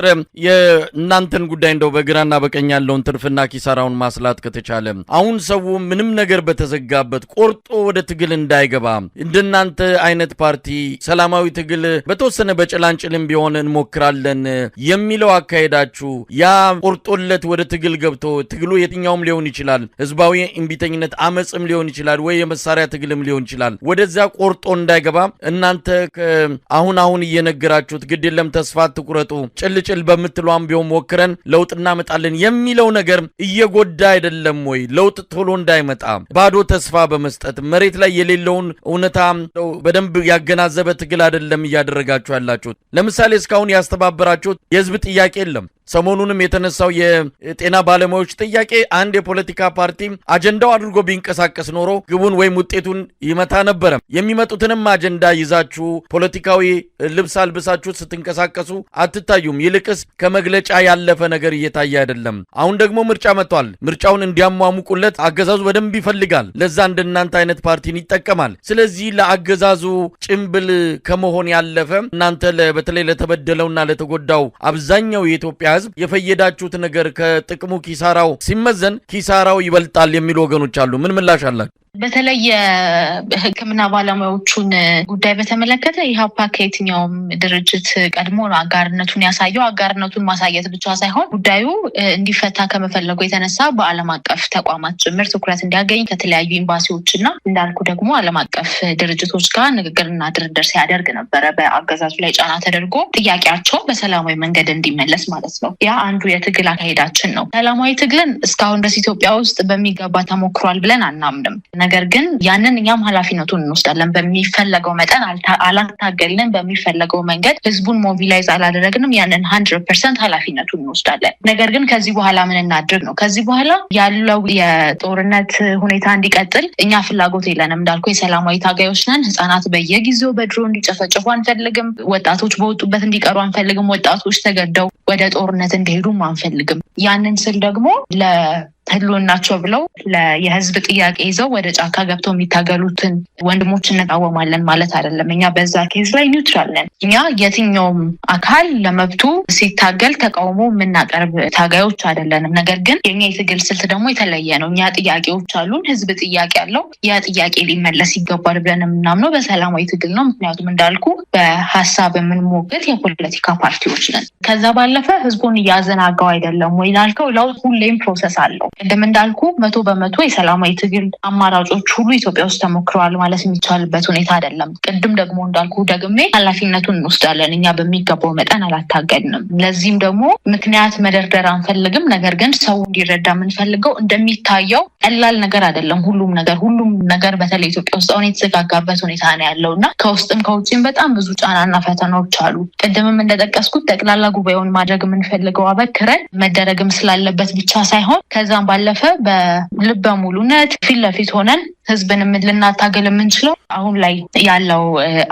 የእናንተን ጉዳይ እንደው በግራና በቀኝ ያለውን ትርፍና ኪሳራውን ማስላት ከተቻለ አሁን ሰው ምንም ምንም ነገር በተዘጋበት ቆርጦ ወደ ትግል እንዳይገባ እንደናንተ አይነት ፓርቲ ሰላማዊ ትግል በተወሰነ በጭላንጭልም ቢሆን እንሞክራለን የሚለው አካሄዳችሁ ያ ቆርጦለት ወደ ትግል ገብቶ ትግሉ የትኛውም ሊሆን ይችላል፣ ህዝባዊ እምቢተኝነት አመጽም ሊሆን ይችላል ወይ የመሳሪያ ትግልም ሊሆን ይችላል፣ ወደዛ ቆርጦ እንዳይገባ እናንተ አሁን እየነገራችሁት ግድ የለም ተስፋ አትቁረጡ ጭልጭል በምትሏም ቢሆን ሞክረን ለውጥ እናመጣለን የሚለው ነገር እየጎዳ አይደለም ወይ? ለውጥ ቶሎ እንዳይመጣ ባዶ ተስፋ በመስጠት መሬት ላይ የሌለውን እውነታ በደንብ ያገናዘበ ትግል አይደለም እያደረጋችሁ ያላችሁት። ለምሳሌ እስካሁን ያስተባበራችሁት የህዝብ ጥያቄ የለም። ሰሞኑንም የተነሳው የጤና ባለሙያዎች ጥያቄ አንድ የፖለቲካ ፓርቲ አጀንዳው አድርጎ ቢንቀሳቀስ ኖሮ ግቡን ወይም ውጤቱን ይመታ ነበረ። የሚመጡትንም አጀንዳ ይዛችሁ ፖለቲካዊ ልብስ አልብሳችሁ ስትንቀሳቀሱ አትታዩም። ይልቅስ ከመግለጫ ያለፈ ነገር እየታየ አይደለም። አሁን ደግሞ ምርጫ መጥቷል። ምርጫውን እንዲያሟሙቁለት አገዛዙ በደንብ ይፈልጋል። ለዛ እንደናንተ አይነት ፓርቲን ይጠቀማል። ስለዚህ ለአገዛዙ ጭምብል ከመሆን ያለፈ እናንተ በተለይ ለተበደለውና ለተጎዳው አብዛኛው የኢትዮጵያ ህዝብ የፈየዳችሁት ነገር ከጥቅሙ ኪሳራው ሲመዘን ኪሳራው ይበልጣል የሚሉ ወገኖች አሉ። ምን ምላሽ አላችሁ? በተለይ የሕክምና ባለሙያዎቹን ጉዳይ በተመለከተ ኢህአፓ ከየትኛውም ድርጅት ቀድሞ አጋርነቱን ያሳየው አጋርነቱን ማሳየት ብቻ ሳይሆን ጉዳዩ እንዲፈታ ከመፈለጉ የተነሳ በዓለም አቀፍ ተቋማት ጭምር ትኩረት እንዲያገኝ ከተለያዩ ኤምባሲዎችና እንዳልኩ ደግሞ ዓለም አቀፍ ድርጅቶች ጋር ንግግርና ድርድር ሲያደርግ ነበረ። በአገዛዙ ላይ ጫና ተደርጎ ጥያቄያቸው በሰላማዊ መንገድ እንዲመለስ ማለት ነው። ያ አንዱ የትግል አካሄዳችን ነው። ሰላማዊ ትግልን እስካሁን ድረስ ኢትዮጵያ ውስጥ በሚገባ ተሞክሯል ብለን አናምንም። ነገር ግን ያንን እኛም ኃላፊነቱን እንወስዳለን። በሚፈለገው መጠን አላታገልንም፣ በሚፈለገው መንገድ ህዝቡን ሞቢላይዝ አላደረግንም። ያንን 100% ኃላፊነቱን እንወስዳለን። ነገር ግን ከዚህ በኋላ ምን እናድርግ ነው? ከዚህ በኋላ ያለው የጦርነት ሁኔታ እንዲቀጥል እኛ ፍላጎት የለንም። እንዳልኩ የሰላማዊ ታጋዮች ነን። ህጻናት በየጊዜው በድሮ እንዲጨፈጨፉ አንፈልግም። ወጣቶች በወጡበት እንዲቀሩ አንፈልግም። ወጣቶች ተገደው ወደ ጦርነት እንዲሄዱም አንፈልግም። ያንን ስል ደግሞ ህልውናቸው ብለው የህዝብ ጥያቄ ይዘው ወደ ጫካ ገብተው የሚታገሉትን ወንድሞች እንቃወማለን ማለት አይደለም። እኛ በዛ ኬዝ ላይ ኒውትራል ነን። እኛ የትኛውም አካል ለመብቱ ሲታገል ተቃውሞ የምናቀርብ ታጋዮች አይደለንም። ነገር ግን የኛ የትግል ስልት ደግሞ የተለየ ነው። እኛ ጥያቄዎች አሉን። ህዝብ ጥያቄ አለው። ያ ጥያቄ ሊመለስ ይገባል ብለን የምናምነው በሰላማዊ ትግል ነው። ምክንያቱም እንዳልኩ በሀሳብ የምንሞግት የፖለቲካ ፓርቲዎች ነን። ከዛ ባለፈ ህዝቡን እያዘናጋው አይደለም ወይ ላልከው፣ ለውጥ ሁሌም ፕሮሰስ አለው። ቅድም እንዳልኩ 100% የሰላማዊ ትግል አማራጮች ሁሉ ኢትዮጵያ ውስጥ ተሞክረዋል ማለት የሚቻልበት ሁኔታ አይደለም። ቅድም ደግሞ እንዳልኩ ደግሜ ኃላፊነቱን እንወስዳለን። እኛ በሚገባው መጠን አላታገልንም። ለዚህም ደግሞ ምክንያት መደርደር አንፈልግም። ነገር ግን ሰው እንዲረዳ የምንፈልገው እንደሚታየው ቀላል ነገር አይደለም። ሁሉም ነገር በተለይ ኢትዮጵያ ውስጥ አሁን የተዘጋጋበት ሁኔታ ነው ያለው እና ከውስጥም ከውጭም በጣም ብዙ ጫናና ፈተናዎች አሉ። ቅድምም እንደጠቀስኩት ጠቅላላ ጉባኤውን ማድረግ የምንፈልገው አበክረን መደረግም ስላለበት ብቻ ሳይሆን ከዛም ባለፈ በልበ ሙሉነት ፊት ለፊት ሆነን ህዝብንም ልናታገል የምንችለው አሁን ላይ ያለው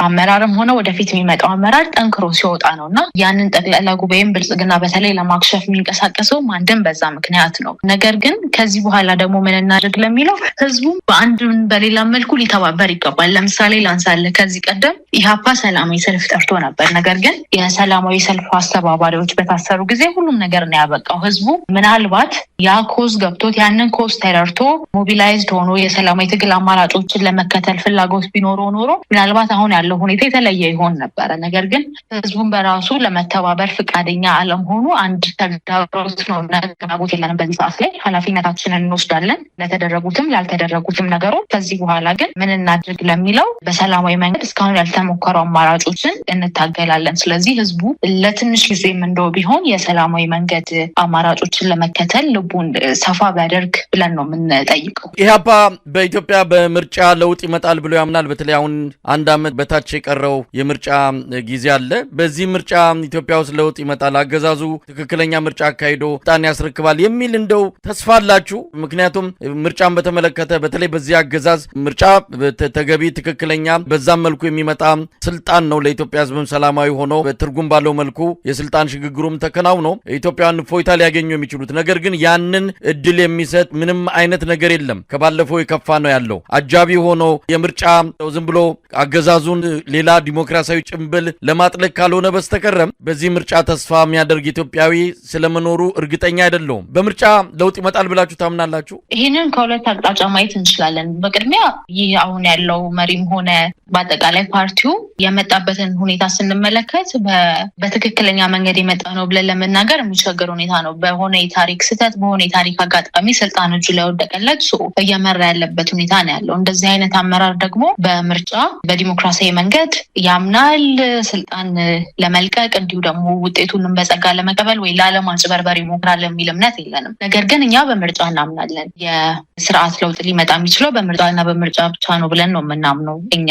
አመራርም ሆነ ወደፊት የሚመጣው አመራር ጠንክሮ ሲወጣ ነው እና ያንን ጠቅላላ ጉባኤም ብልጽግና በተለይ ለማክሸፍ የሚንቀሳቀሰው አንድም በዛ ምክንያት ነው። ነገር ግን ከዚህ በኋላ ደግሞ ምን እናድርግ ለሚለው ህዝቡ በአንድም በሌላ መልኩ ሊተባበር ይገባል። ለምሳሌ ላንሳለ ከዚህ ቀደም ኢህአፓ ሰላማዊ ሰልፍ ጠርቶ ነበር። ነገር ግን የሰላማዊ ሰልፍ አስተባባሪዎች በታሰሩ ጊዜ ሁሉም ነገር ነው ያበቃው። ህዝቡ ምናልባት ያ ኮዝ ገብቶት ያንን ኮዝ ተረድቶ ሞቢላይዝድ ሆኖ የሰላማዊ ትግል አማራጮችን ለመከተል ፍላጎት ቢኖረው ኖሮ ምናልባት አሁን ያለው ሁኔታ የተለየ ይሆን ነበረ። ነገር ግን ህዝቡን በራሱ ለመተባበር ፍቃደኛ አለመሆኑ አንድ ተግዳሮት ነው። ፍላጎት የለንም። በዚህ ሰዓት ላይ ኃላፊነታችንን እንወስዳለን ለተደረጉትም ላልተደረጉትም ነገሮች። ከዚህ በኋላ ግን ምን እናድርግ ለሚለው በሰላማዊ መንገድ እስካሁን ያልተሞከሩ አማራጮችን እንታገላለን። ስለዚህ ህዝቡ ለትንሽ ጊዜም እንደው ቢሆን የሰላማዊ መንገድ አማራጮችን ለመከተል ልቡን ሰፋ ቢያደርግ ብለን ነው የምንጠይቀው። ኢህአፓ በኢትዮጵያ በምርጫ ለውጥ ይመጣል ብሎ ያምናል። በተለይ አሁን 1 ዓመት በታች የቀረው የምርጫ ጊዜ አለ። በዚህ ምርጫ ኢትዮጵያ ውስጥ ለውጥ ይመጣል፣ አገዛዙ ትክክለኛ ምርጫ አካሂዶ ስልጣን ያስረክባል የሚል እንደው ተስፋ አላችሁ? ምክንያቱም ምርጫን በተመለከተ በተለይ በዚህ አገዛዝ ምርጫ ተገቢ ትክክለኛ በዛም መልኩ የሚመጣ ስልጣን ነው። ለኢትዮጵያ ህዝብም ሰላማዊ ሆኖ በትርጉም ባለው መልኩ የስልጣን ሽግግሩም ተከናውኖ ኢትዮጵያን ፎይታ ሊያገኙ የሚችሉት ነገር ግን ያንን እድል የሚሰጥ ምንም አይነት ነገር የለም። ከባለፈው የከፋ ነው ያለው። ያለው አጃቢ ሆኖ የምርጫ ዝም ብሎ አገዛዙን ሌላ ዲሞክራሲያዊ ጭንብል ለማጥለቅ ካልሆነ በስተቀረም በዚህ ምርጫ ተስፋ የሚያደርግ ኢትዮጵያዊ ስለመኖሩ እርግጠኛ አይደለሁም። በምርጫ ለውጥ ይመጣል ብላችሁ ታምናላችሁ? ይህንን ከሁለት አቅጣጫ ማየት እንችላለን። በቅድሚያ ይህ አሁን ያለው መሪም ሆነ በአጠቃላይ ፓርቲው የመጣበትን ሁኔታ ስንመለከት በትክክለኛ መንገድ የመጣ ነው ብለን ለመናገር የሚቸገር ሁኔታ ነው። በሆነ የታሪክ ስህተት በሆነ የታሪክ አጋጣሚ ስልጣን እጁ ላይ ወደቀለት እየመራ ያለበት ሁኔታ ነው ያለው። እንደዚህ አይነት አመራር ደግሞ በምርጫ በዲሞክራሲያዊ መንገድ ያምናል። ስልጣን ለመልቀቅ እንዲሁ ደግሞ ውጤቱንም በጸጋ ለመቀበል ወይ ላለማጭበርበር ይሞክራል የሚል እምነት የለንም። ነገር ግን እኛ በምርጫ እናምናለን። የስርዓት ለውጥ ሊመጣ የሚችለው በምርጫና በምርጫ ብቻ ነው ብለን ነው የምናምነው እኛ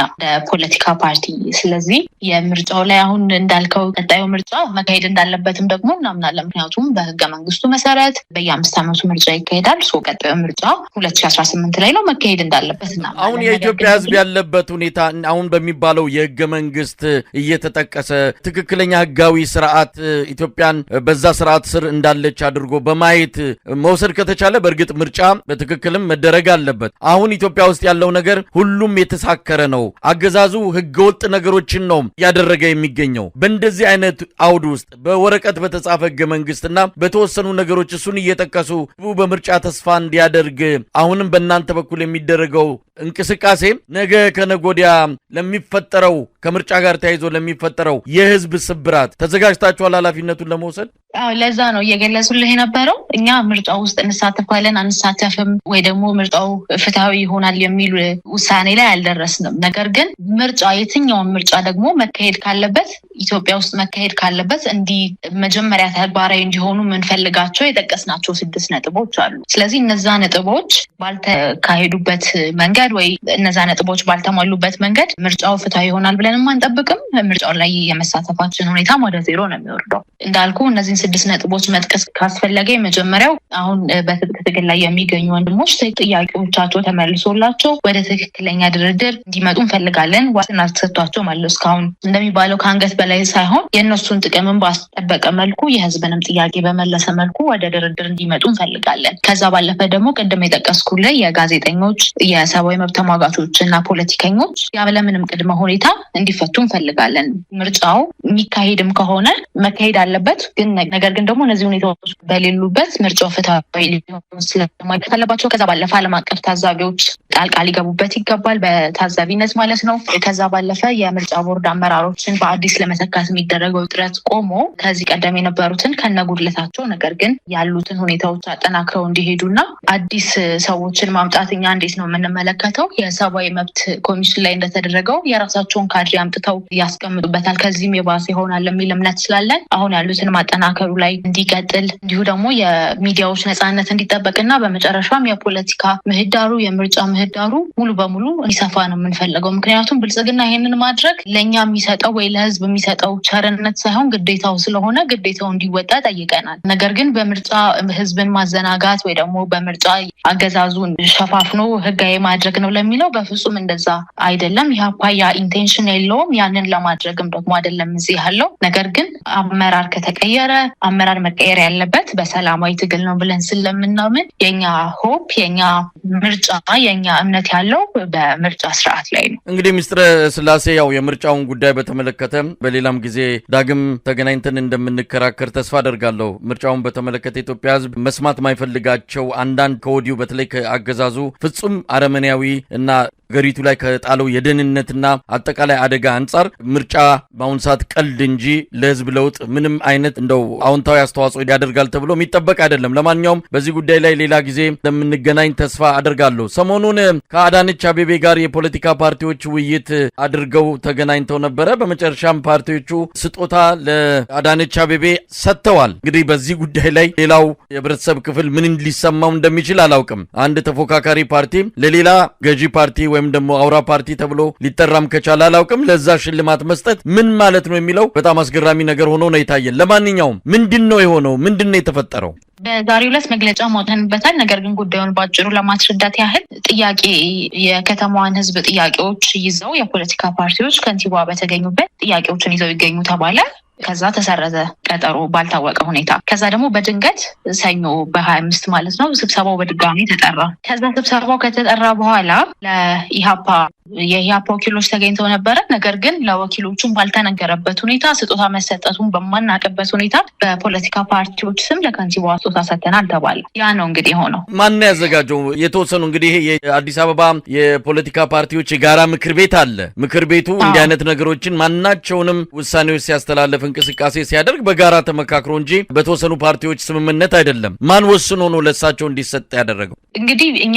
ፖለቲካ ፓርቲ። ስለዚህ የምርጫው ላይ አሁን እንዳልከው ቀጣዩ ምርጫ መካሄድ እንዳለበትም ደግሞ እናምናለን። ምክንያቱም በህገ መንግስቱ መሰረት በየ5 ዓመቱ ምርጫ ይካሄዳል። ቀጣዩ ምርጫ 2018 ላይ ነው መካሄድ እንዳለበት እናምናለን። አሁን የኢትዮጵያ ህዝብ ያለበት ሁኔታ አሁን በሚባለው የህገ መንግስት እየተጠቀሰ ትክክለኛ ህጋዊ ስርዓት ኢትዮጵያን በዛ ስርዓት ስር እንዳለች አድርጎ በማየት መውሰድ ከተቻለ በእርግጥ ምርጫ በትክክልም መደረግ አለበት። አሁን ኢትዮጵያ ውስጥ ያለው ነገር ሁሉም የተሳከረ ነው። አገዛዙ ህገወጥ ነገሮችን ነው ያደረገ የሚገኘው። በእንደዚህ አይነት አውድ ውስጥ በወረቀት በተጻፈ ህገ መንግስትና በተወሰኑ ነገሮች እሱን እየጠቀሱ በምርጫ ተስፋ እንዲያደርግ አሁንም በእናንተ በኩል የሚደረገው እንቅስቃሴ ነገ ከነጎዲያ ለሚፈጠረው ከምርጫ ጋር ተያይዞ ለሚፈጠረው የህዝብ ስብራት ተዘጋጅታችኋል ኃላፊነቱን ለመውሰድ? ለዛ ነው እየገለጹልህ የነበረው። እኛ ምርጫው ውስጥ እንሳተፋለን አንሳተፍም ወይ ደግሞ ምርጫው ፍትሃዊ ይሆናል የሚል ውሳኔ ላይ አልደረስንም። ነገር ግን ምርጫ የትኛውን ምርጫ ደግሞ መካሄድ ካለበት ኢትዮጵያ ውስጥ መካሄድ ካለበት መጀመሪያ ተግባራዊ እንዲሆኑ የምንፈልጋቸው የጠቀስናቸው 6 ነጥቦች አሉ። ስለዚህ እነዛ ነጥቦች ባልተካሄዱበት መንገድ ወይ እነዛ ነጥቦች ባልተሟሉበት መንገድ ምርጫው ፍትሃዊ ይሆናል ብለንም አንጠብቅም። ምርጫው ላይ የመሳተፋችን ሁኔታም ወደ ዜሮ ነው የሚወርደው። እንዳልኩ እነዚህን 6 ነጥቦች መጥቀስ ካስፈለገ የመጀመሪያው አሁን በትጥቅ ትግል ላይ የሚገኙ ወንድሞች ጥያቄዎቻቸው ተመልሶላቸው ወደ ትክክለኛ ድርድር እንዲመጡ እንፈልጋለን። ዋስትና ተሰጥቷቸው ማለት እስካሁን እንደሚባለው ከአንገት በላይ ሳይሆን የእነሱን ጥቅምን ባስጠበቀ መልኩ የህዝብንም ጥያቄ በመለሰ መልኩ ወደ ድርድር እንዲመጡ እንፈልጋለን። ከዛ ባለፈ ደግሞ ቅድም የጠቀስኩልህ የጋዜጠኞች የሰብአዊ መብት ተሟጋቾች እና ፖለቲከኞች ያለምንም ቅድመ ሁኔታ እንዲፈቱ እንፈልጋለን። ምርጫው የሚካሄድም ከሆነ መካሄድ አለበት። ነገር ግን ደግሞ እነዚህ ሁኔታዎች በሌሉበት ምርጫው ፍትሃዊ ሊሆን ስለማይገባ አለባቸው። ከዛ ባለፈ ዓለም አቀፍ ታዛቢዎች ጣልቃ ሊገቡበት ይገባል፣ በታዛቢነት ማለት ነው። ከዛ ባለፈ የምርጫ ቦርድ አመራሮችን በአዲስ ለመተካት የሚደረገው ጥረት ቆሞ ከዚህ ቀደም የነበሩትን ከነጉድለታቸው ነገር ግን ያሉትን ሁኔታዎች አጠናክረው እንዲሄዱና አዲስ ሰዎችን ማምጣት እኛ እንዴት ነው የምንመለከተው? የሰብአዊ መብት ኮሚሽን ላይ እንደተደረገው የራሳቸውን ካድሬ አምጥተው ያስቀምጡበታል። ከዚህም የባሰ ይሆናል የሚል እምነት ስላለን አሁን ያሉትን ማጠናከሩ ላይ እንዲቀጥል እንዲሁ ደግሞ የሚዲያዎች ነጻነት እንዲጠበቅና በመጨረሻም የፖለቲካ ምህዳሩ የምርጫ ምህዳሩ ሙሉ በሙሉ እንዲሰፋ ነው የምንፈልገው። ምክንያቱም ብልጽግና ይሄንን ማድረግ ለእኛ የሚሰጠው ወይ ለህዝብ የሚሰጠው ቸርነት ሳይሆን ግዴታው ስለሆነ ግዴታው እንዲወጣ ጠይቀናል። ነገር ግን በምርጫ ህዝብን ማዘናጋት ወይ ደግሞ በምርጫ አገዛዙን ሸፋፍኖ ህጋዊ ማድረግ ነው ለሚለው በፍጹም እንደዛ አይደለም። ያ ኢንቴንሽን የለውም። ያንን ለማድረግም ደግሞ አይደለም እዚህ ያለው። ነገር ግን አመራር ከተቀየረ አመራር መቀየር ያለበት በሰላማዊ ትግል ነው ብለን ስለምናምን የኛ ሆፕ የኛ ምርጫ የኛ እምነት ያለው በምርጫ ስርዓት ላይ ነው። እንግዲህ ሚስትር ስላሴ ያው የምርጫውን ጉዳይ በተመለከተ በሌላም ጊዜ ዳግም ተገናኝተን እንደምንከራከር ተስፋ አደርጋለሁ። ምርጫውን በተመለከተ ኢትዮጵያ ህዝብ መስማት ማይፈልጋቸው አንዳንድ ከወዲሁ በተለይ ከአገዛዙ ፍጹም አረመኔያዊ እና ገሪቱ ላይ ከጣለው የደህንነትና አጠቃላይ አደጋ አንጻር ምርጫ በአሁኑ ሰዓት ቀልድ እንጂ ለህዝብ ለውጥ ምንም አይነት እንደው አዎንታዊ አስተዋጽኦ ያደርጋል ተብሎ የሚጠበቅ አይደለም። ለማንኛውም በዚህ ጉዳይ ላይ ሌላ ጊዜ እንደምንገናኝ ተስፋ አደርጋለሁ። ሰሞኑን ከአዳነች አቤቤ ጋር የፖለቲካ ፓርቲዎች ውይይት አድርገው ተገናኝተው ነበረ። በመጨረሻም ፓርቲዎቹ ስጦታ ለአዳነች አቤቤ ሰጥተዋል። እንግዲህ በዚህ ጉዳይ ላይ ሌላው የህብረተሰብ ክፍል ምን ሊሰማው እንደሚችል አላውቅም። አንድ ተፎካካሪ ፓርቲ ለሌላ ገዢ ፓርቲ ወይም ደግሞ አውራ ፓርቲ ተብሎ ሊጠራም ከቻለ አላውቅም ለዛ ሽልማት መስጠት ምን ማለት ነው የሚለው በጣም አስገራሚ ነገር ሆኖ ነው የታየን። ለማንኛውም ምንድነው የሆነው? ምንድነው የተፈጠረው? በዛሬው ዕለት መግለጫ ማውጣንበታል። ነገር ግን ጉዳዩን ባጭሩ ለማስረዳት ያህል የከተማዋን ህዝብ ጥያቄዎች ይዘው የፖለቲካ ፓርቲዎች ከንቲባ በተገኙበት ጥያቄዎችን ይዘው ይገኙ ተባለ። ከዛ ተሰረዘ ቀጠሮ ባልታወቀ ሁኔታ። ከዛ ደግሞ በድንገት ሰኞ በ25 ማለት ነው ስብሰባው በድጋሚ ተጠራ። ከዛ ስብሰባው ከተጠራ በኋላ ለኢሃፓ የኢሃፓ ወኪሎች ተገኝተው ነበረ። ነገር ግን ለወኪሎቹም ባልተነገረበት ሁኔታ ስጦታ መሰጠቱን በማናውቅበት ሁኔታ በፖለቲካ ፓርቲዎች ስም ለከንቲባዋ ስጦታ ሰጥተናል ተባለ። ያ ነው እንግዲህ ሆነው። ማን ያዘጋጀው? የተወሰኑ እንግዲህ የአዲስ አበባ የፖለቲካ ፓርቲዎች የጋራ ምክር ቤት አለ። ምክር ቤቱ እንዲህ አይነት ነገሮችን ማናቸውንም ውሳኔዎች ሲያስተላልፍ እንቅስቃሴ ሲያደርግ በጋራ ተመካክሮ እንጂ በተወሰኑ ፓርቲዎች ስምምነት አይደለም። ማን ወስኖ ነው ለሳቸው እንዲሰጥ ያደረገው? እንግዲህ እኛ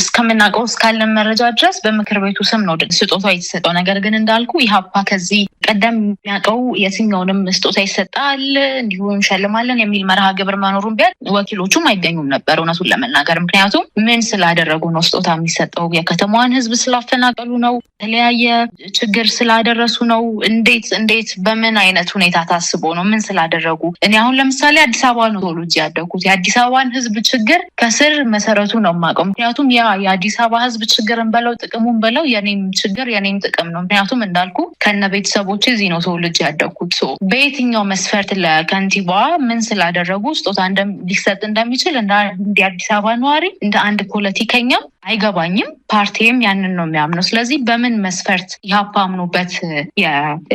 እስከምናውቀው እስካለን መረጃ ድረስ በምክር ቤቱ ስም ነው ስጦታ የተሰጠው። ነገር ግን እንዳልኩ ኢሃፓ ከዚህ ቀደም የሚያውቀው የትኛውንም ስጦታ ይሰጣል እንዲሁ እንሸልማለን የሚል መርሃ ግብር መኖሩን ቢያል ወኪሎቹም አይገኙም ነበር እውነቱን ለመናገር። ምክንያቱም ምን ስላደረጉ ነው ስጦታ የሚሰጠው? የከተማዋን ሕዝብ ስላፈናቀሉ ነው? የተለያየ ችግር ስላደረሱ ነው? እንዴት በምን አይነት ሁኔታ ታስቦ ነው? ምን ስላደረጉ? እኔ አሁን ለምሳሌ አዲስ አበባ ነው ተወልጄ ያደግኩት። የአዲስ አበባን ሕዝብ ችግር ከስር መሰረቱ ነው የማውቀው። ምክንያቱም ያ የአዲስ አበባ ሕዝብ ችግርን በለው ጥቅሙን በለው የኔም ችግር የኔም ጥቅም ነው። ምክንያቱም እንዳልኩ ከነ ቤተሰቦች እዚህ ነው ተወልጄ ያደግኩት። በየትኛው መስፈርት ለከንቲባዋ ምን ስላደረጉ ስጦታ ሊሰጥ እንደሚችል እንደ አዲስ አበባ ነዋሪ እንደ አንድ ፖለቲከኛ አይገባኝም። ፓርቲም ያንን ነው የሚያምነው። ስለዚህ በምን መስፈርት ኢሃፓ አምኖበት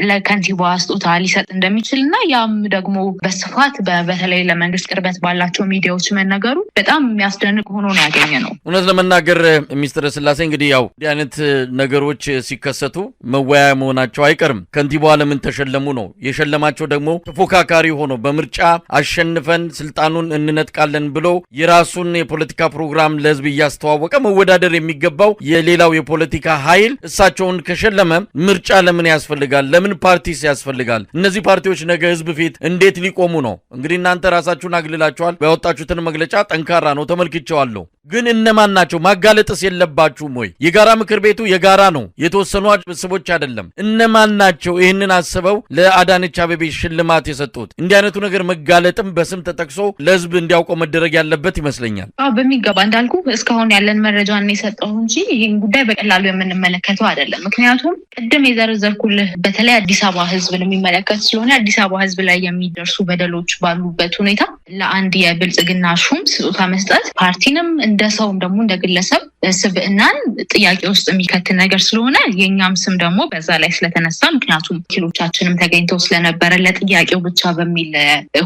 ለከንቲባዋ ስጦታ ሊሰጥ እንደሚችል እና ያም ደግሞ በስፋት በተለይ ለመንግስት ቅርበት ባላቸው ሚዲያዎች መነገሩ በጣም የሚያስደንቅ ሆኖ ነው ያገኘ ነው። እውነት ለመናገር ሚኒስትር ስላሴ እንግዲህ ያው እንዲህ አይነት ነገሮች ሲከሰቱ መወያያ መሆናቸው አይቀርም። ከንቲባዋ ለምን ተሸለሙ ነው የሸለማቸው። ደግሞ ተፎካካሪ ሆኖ በምርጫ አሸንፈን ስልጣኑን እንነጥቃለን ብሎ የራሱን የፖለቲካ ፕሮግራም ለህዝብ እያስተዋወቀ መወዳደር የሚገባው የሌላው የፖለቲካ ኃይል እሳቸውን ከሸለመ ምርጫ ለምን ያስፈልጋል? ለምን ፓርቲስ ያስፈልጋል? እነዚህ ፓርቲዎች ነገ ህዝብ ፊት እንዴት ሊቆሙ ነው? እንግዲህ እናንተ ራሳችሁን አግልላችኋል። ያወጣችሁትን መግለጫ ጠንካራ ነው፣ ተመልክቼዋለሁ። ግን እነማን ናቸው? ማጋለጥስ የለባችሁም ወይ? የጋራ ምክር ቤቱ የጋራ ነው፣ የተወሰኑ ስብስቦች አይደለም። እነማን ናቸው ይህንን አስበው ለአዳነች አቤቤ ሽልማት የሰጡት? እንዲህ አይነቱ ነገር መጋለጥም በስም ተጠቅሶ ለህዝብ እንዲያውቀው መደረግ ያለበት ይመስለኛል። በሚገባ እንዳልኩ እስካሁን ያለን መረጃ የሰጠው እንጂ ይህን ጉዳይ በቀላሉ የምንመለከተው አይደለም። ምክንያቱም ቅድም የዘረዘርኩልህ በተለይ አዲስ አበባ ህዝብን የሚመለከት ስለሆነ አዲስ አበባ ህዝብ ላይ የሚደርሱ በደሎች ባሉበት ሁኔታ ለአንድ የብልጽግና ሹም ስጦታ መስጠት ፓርቲንም እንደ ሰውም ደግሞ እንደ ግለሰብ ስብዕናን ጥያቄ ውስጥ የሚከት ነገር ስለሆነ የእኛም ስም ደግሞ በዛ ላይ ስለተነሳ ምክንያቱም ወኪሎቻችንም ተገኝተው ስለነበረ ለጥያቄው ብቻ በሚል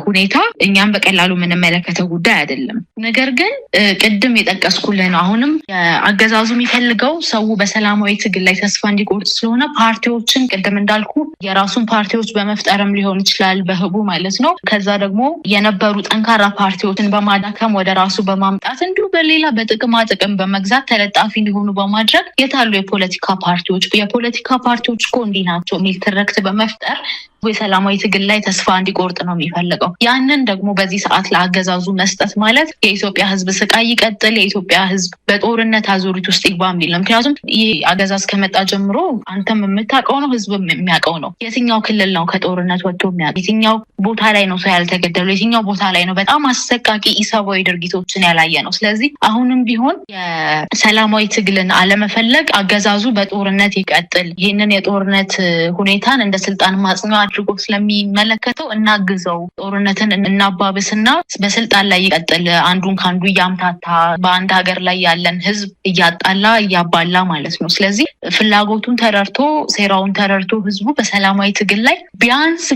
ሁኔታ እኛም በቀላሉ የምንመለከተው ጉዳይ አይደለም። ነገር ግን ቅድም የጠቀስኩልን አሁንም አገዛዙ የሚፈልገው ሰው በሰላማዊ ትግል ላይ ተስፋ እንዲቆርጥ ስለሆነ ፓርቲዎችን ቅድም እንዳልኩ የራሱን ፓርቲዎች በመፍጠርም ሊሆን ይችላል በህቡ ማለት ነው። ከዛ ደግሞ የነበሩ ጠንካራ ፓርቲዎችን በማዳከም ወደ ራሱ በማምጣት እንዲሁ በሌላ በጥቅማ ጥቅም በመግዛት ተለጣፊ እንዲሆኑ በማድረግ የታሉ የፖለቲካ ፓርቲዎች እኮ እንዲህ ናቸው የሚል ትርክት በመፍጠር የሰላማዊ ትግል ላይ ተስፋ እንዲቆርጥ ነው የሚፈልገው። ያንን ደግሞ በዚህ ሰዓት ለአገዛዙ መስጠት ማለት የኢትዮጵያ ህዝብ ስቃይ ይቀጥል፣ የኢትዮጵያ ህዝብ በጦርነት አዙሪት ውስጥ ይግባ የሚል ነው። ምክንያቱም ይህ አገዛዝ ከመጣ ጀምሮ አንተም የምታውቀው ነው፣ ህዝብ የሚያውቀው ነው። የትኛው ክልል ነው ከጦርነት ወጥቶ የሚያውቅ? የትኛው ቦታ ላይ ነው ሰው ያልተገደሉ? የትኛው ቦታ ላይ ነው በጣም አሰቃቂ ኢሰብአዊ ድርጊቶችን ያላየ ነው? ስለዚህ አሁንም ቢሆን የሰላማዊ ትግልን አለመፈለግ አገዛዙ በጦርነት ይቀጥል፣ ይህንን የጦርነት ሁኔታን እንደ ስልጣን ማጽኛ አድርጎ ስለሚመለከተው እናግዘው፣ ጦርነትን እናባብስና በስልጣን ላይ ይቀጥል፣ አንዱን ከአንዱ እያምታታ በአንድ ሀገር ላይ ያለን ህዝብ እያጣላ እያባላ ማለት ነው። ስለዚህ ፍላጎቱን ተረድቶ ሴራውን ተረድቶ ህዝቡ በሰላማዊ ትግል ላይ ቢያንስ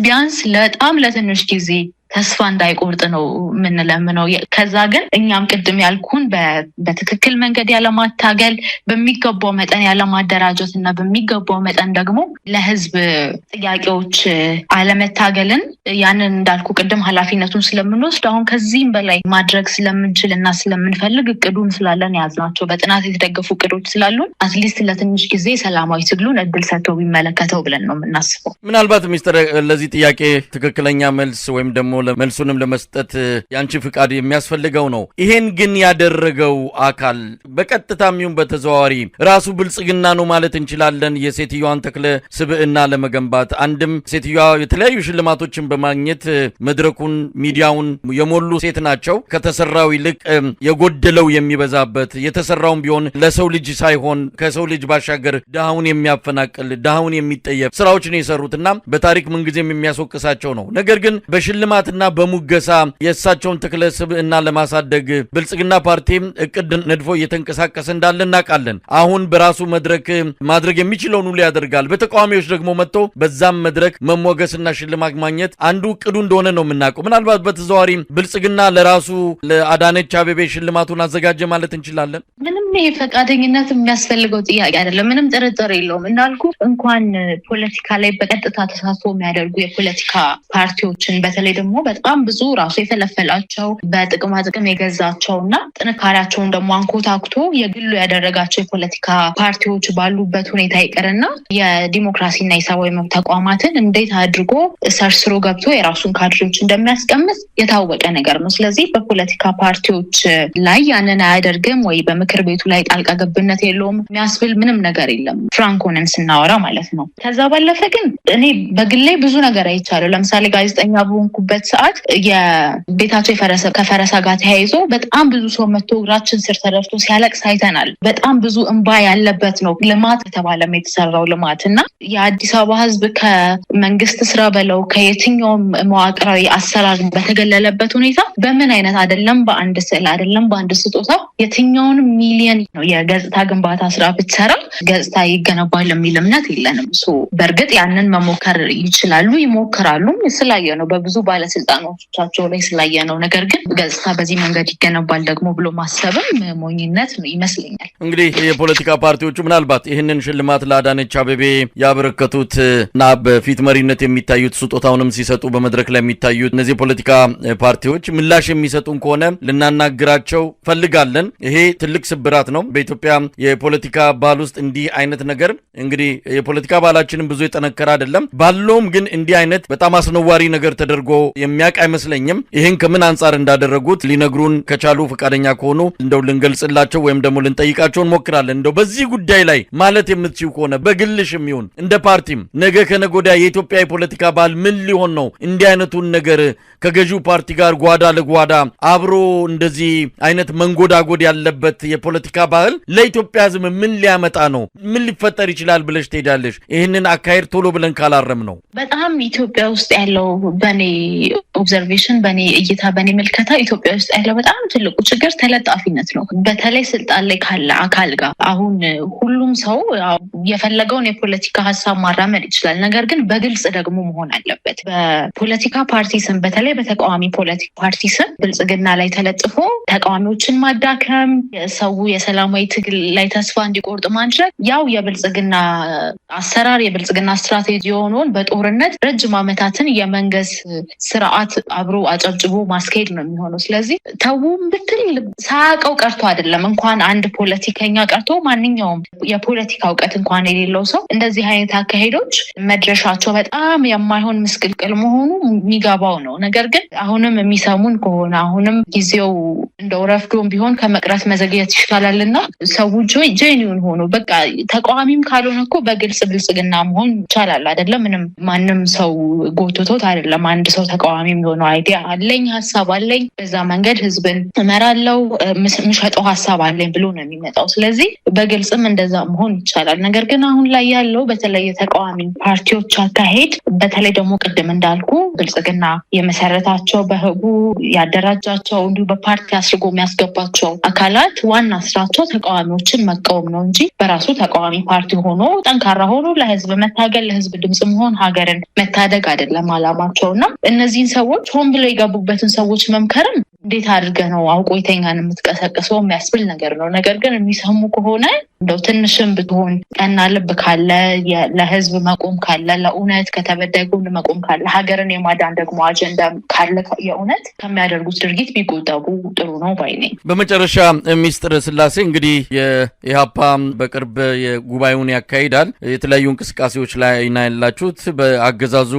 በጣም ለትንሽ ጊዜ ተስፋ እንዳይቆርጥ ነው የምንለምነው። ከዛ ግን እኛም ቅድም ያልኩን በትክክል መንገድ ያለማታገል፣ በሚገባው መጠን ያለማደራጀት እና በሚገባው መጠን ደግሞ ለህዝብ ጥያቄዎች አለመታገልን ያንን እንዳልኩ ቅድም ኃላፊነቱን ስለምንወስድ አሁን ከዚህም በላይ ማድረግ ስለምንችል እና ስለምንፈልግ እቅዱም ስላለን ያዝናቸው በጥናት የተደገፉ እቅዶች ስላሉን አትሊስት ለትንሽ ጊዜ ሰላማዊ ትግሉን እድል ሰጥተው ቢመለከተው ብለን ነው የምናስበው። ምናልባት ሚኒስትር ለዚህ ጥያቄ ትክክለኛ መልስ ወይም ደግሞ መልሱንም ለመስጠት ያንቺ ፍቃድ የሚያስፈልገው ነው። ይሄን ግን ያደረገው አካል በቀጥታም ይሁን በተዘዋዋሪ ራሱ ብልጽግና ነው ማለት እንችላለን። የሴትዮዋን ተክለ ስብዕና ለመገንባት አንድም ሴትዮዋ የተለያዩ ሽልማቶችን በማግኘት መድረኩን ሚዲያውን የሞሉ ሴት ናቸው። ከተሰራው ይልቅ የጎደለው የሚበዛበት የተሰራውን ቢሆን ለሰው ልጅ ሳይሆን ከሰው ልጅ ባሻገር ድሃውን የሚያፈናቅል ድሃውን የሚጠየፍ ስራዎች ነው የሰሩትና በታሪክ ምንጊዜም የሚያስወቅሳቸው ነው። ነገር ግን በሽልማትና በሙገሳ የእሳቸውን ተክለ ስብዕና ለማሳደግ ብልጽግና ፓርቲ እቅድ ነድፎ እየተንቀሳቀሰ እንዳለ እናውቃለን። አሁን በራሱ መድረክ ማድረግ የሚችለውን ሁሉ ያደርጋል። በተቃዋሚዎች ደግሞ መጥቶ በዛም መድረክ መሞገስና ሽልማት ማግኘት አንዱ እቅዱ እንደሆነ ነው የምናውቀው። ምናልባት በተዘዋዋሪ ብልጽግና ለራሱ ለአዳነች አቤቤ ሽልማቱን አዘጋጀ ማለት እንችላለን። ምንም ፈቃደኝነት የሚያስፈልገው ጥያቄ አይደለም። ምንም ጥርጥር የለውም። እንዳልኩ እንኳን ፖለቲካ ላይ በቀጥታ ተሳትፎ የሚያደርጉ የፖለቲካ ፓርቲዎችን በተለይ ደግሞ በጣም ብዙ ራሱ የፈለፈላቸው በጥቅማ ጥቅም የገዛቸው እና ጥንካሬያቸውን ደግሞ አንኮታኩቶ የግሉ ያደረጋቸው የፖለቲካ ፓርቲዎች ባሉበት ሁኔታ ይቅርና የዲሞክራሲና የሰብአዊ መብት ተቋማትን እንዴት አድርጎ ሰርስሮ ገብቶ የራሱን ካድሬዎች እንደሚያስቀምጥ የታወቀ ነገር ነው። ስለዚህ በፖለቲካ ፓርቲዎች ላይ ያንን አያደርግም ወይ በምክር ቤቱ ላይ ጣልቃ ገብነት የለውም የሚያስብል ምንም ነገር የለም፣ ፍራንኮንን ስናወራ ማለት ነው። ከዛ ባለፈ ግን እኔ በግሌ ብዙ ነገር አይቻለሁ። ለምሳሌ ጋዜጠኛ በሆንኩበት ሰዓት የቤታቸው ከፈረሳ ጋር ተያይዞ በጣም ብዙ ሰው መጥቶ እግራችን ስር ተደፍቶ ሲያለቅስ አይተናል። በጣም ብዙ እንባ ያለበት ነው ልማት የተባለም የተሰራው ልማት እና የአዲስ አበባ ሕዝብ ከመንግስት ስራ በለው ከየትኛውም መዋቅራዊ አሰራር በተገለለበት ሁኔታ በምን አይነት አይደለም በአንድ ስዕል አይደለም በአንድ ስጦታ የትኛውንም ሚሊየን ነው የገጽታ ግንባታ ስራ ብትሰራ ገጽታ ይገነባል የሚል እምነት የለንም። በእርግጥ ያንን መሞከር ይችላሉ፣ ይሞክራሉ። ስላየ ነው በብዙ ባለስልጣኖቻቸው ላይ ስላየ ነው። ነገር ግን ገጽታ በዚህ መንገድ ይገነባል ደግሞ ብሎ ማሰብም ሞኝነት ነው ይመስለኛል። እንግዲህ የፖለቲካ ፓርቲዎቹ ምናልባት ይህንን ሽልማት ለአዳነች አቤቤ ያበረከቱት እና በፊት መሪነት የሚታዩት ስጦታውንም ሲሰጡ በመድረክ ላይ የሚታዩት እነዚህ የፖለቲካ ፓርቲዎች ምላሽ የሚሰጡን ከሆነ ልናናግራቸው ፈልጋለን። ይሄ ትልቅ ስብራት ነው በኢትዮጵያ የፖለቲካ ባህል ውስጥ እንዲህ አይነት ነገር። እንግዲህ የፖለቲካ ባህላችንም ብዙ የጠነከረ አይደለም ባለውም፣ ግን እንዲህ አይነት በጣም አስነዋሪ ነገር ተደርጎ የሚያውቅ አይመስለኝም። ይህን ከምን አንጻር እንዳደረጉት ሊነግሩን ከቻሉ ፈቃደኛ ከሆኑ እንደው ልንገልጽላቸው ወይም ደግሞ ልንጠይቃቸው እንሞክራለን። እንደው በዚህ ጉዳይ ላይ ማለት የምትችው ከሆነ በግልሽም ይሁን እንደ ፓርቲም ነገ ከነገ ወዲያ የኢትዮጵያ የፖለቲካ ባህል ምን ሊሆን ነው? እንዲህ አይነቱን ነገር ከገዢው ፓርቲ ጋር ጓዳ ለጓዳ አብሮ እንደዚህ አይነት መንጎዳጎድ ያለበት የፖለቲካ ባህል ለኢትዮጵያ ሕዝብ ምን ሊያመጣ ነው? ምን ሊፈጠር ይችላል ብለሽ ትሄዳለሽ? ይህንን አካሄድ ቶሎ ብለን ካላረም ነው በጣም ኢትዮጵያ ውስጥ ያለው በኔ ኦብዘርቬሽን፣ በኔ እይታ፣ በኔ መልከታ ኢትዮጵያ ውስጥ ያለው በጣም ትልቁ ችግር ተለጣፊነት ነው። በተለይ ስልጣን ላይ ካለ አካል ጋር አሁን ሁሉም ሰው የፈለገውን የፖለቲካ ሀሳብ ማራመድ ይችላል። ነገር ግን በግልጽ ደግሞ መሆን አለበት። በፖለቲካ ፓርቲ ስም በተለይ በተቃዋሚ ፖለቲካ ፓርቲ ስም ብልጽግና ላይ ተለጥፎ ተቃዋሚዎችን ማዳከም፣ ሰው የሰላማዊ ትግል ላይ ተስፋ እንዲቆርጥ ማድረግ ያው የብልጽግና አሰራር የብልጽግና ስትራቴጂ የሆነውን በጦርነት ረጅም ዓመታትን የመንገስ ስርዓት አብሮ አጨብጭቦ ማስኬድ ነው የሚሆነው። ስለዚህ ተውም ብትል ሳያውቀው ቀርቶ አይደለም፣ እንኳን አንድ ፖለቲከኛ ቀርቶ ማንኛውም የፖለቲካ እውቀት እንኳን የሌለው ሰው እንደዚህ አይነት አካሄዶች መድረሻቸው በጣም የማይሆን ምስቅልቅል መሆኑ የሚገባው ነው። ነገር ግን አሁንም የሚሰሙን ከሆነ አሁንም ጊዜው እንደው ረፍዶም ቢሆን ከመቅረት መዘግየት ይሻላልና ሰው ጄኒውን ሆኖ በቃ ተቃዋሚም ካልሆነ እኮ በግልጽ ብልጽግና መሆን ይቻላል አይደለም? ምንም ማንም ሰው ጎትቶት አይደለም። አንድ ሰው ተቃዋሚ የሚሆነው አይዲያ አለኝ፣ ሀሳብ አለኝ፣ በዛ መንገድ ህዝብን እመራለሁ፣ ምሸጠው ሀሳብ አለኝ ብሎ ነው የሚመጣው። ስለዚህ በግልጽም እንደዛ መሆን ይቻላል። ነገር ግን አሁን ላይ ያለው በተለይ የተቃዋሚ ፓርቲዎች አካሄድ በተለይ ደግሞ ቅድም እንዳልኩ ብልጽግና የመሰረታቸው በህቡ ያደራጃቸው እንዲሁ በፓርቲ አስርጎ የሚያስገባቸው አካላት ዋና ስራቸው ተቃዋሚዎችን መቃወም ነው እንጂ በራሱ ተቃዋሚ ፓርቲ ሆኖ ጠንካራ ሆኖ ለህዝብ መታገል ለህዝብ ድምጽ መሆን ሀገርን መታደግ አይደለም አላማቸው። እና እነዚህን ሰዎች ሆን ብለው የገቡበትን ሰዎች መምከርም እንዴት አድርገህ ነው አውቆ የተኛን የምትቀሰቅሰው የሚያስብል ነገር ነው። ነገር ግን የሚሰሙ ከሆነ እንደው ትንሽም ብትሆን ቀና ልብ ካለ ለህዝብ መቆም ካለ ለእውነት ከተበዳይ ጎን መቆም ካለ ሀገርን የማዳን ደግሞ አጀንዳ ካለ የእውነት ከሚያደርጉት ድርጊት ቢቆጠቡ ጥሩ ነው ባይ ነኝ። በመጨረሻ ሚስጥር ስላሴ እንግዲህ የኢህአፓ በቅርብ ጉባኤውን ያካሂዳል። የተለያዩ እንቅስቃሴዎች ላይ ያላችሁት በአገዛዙ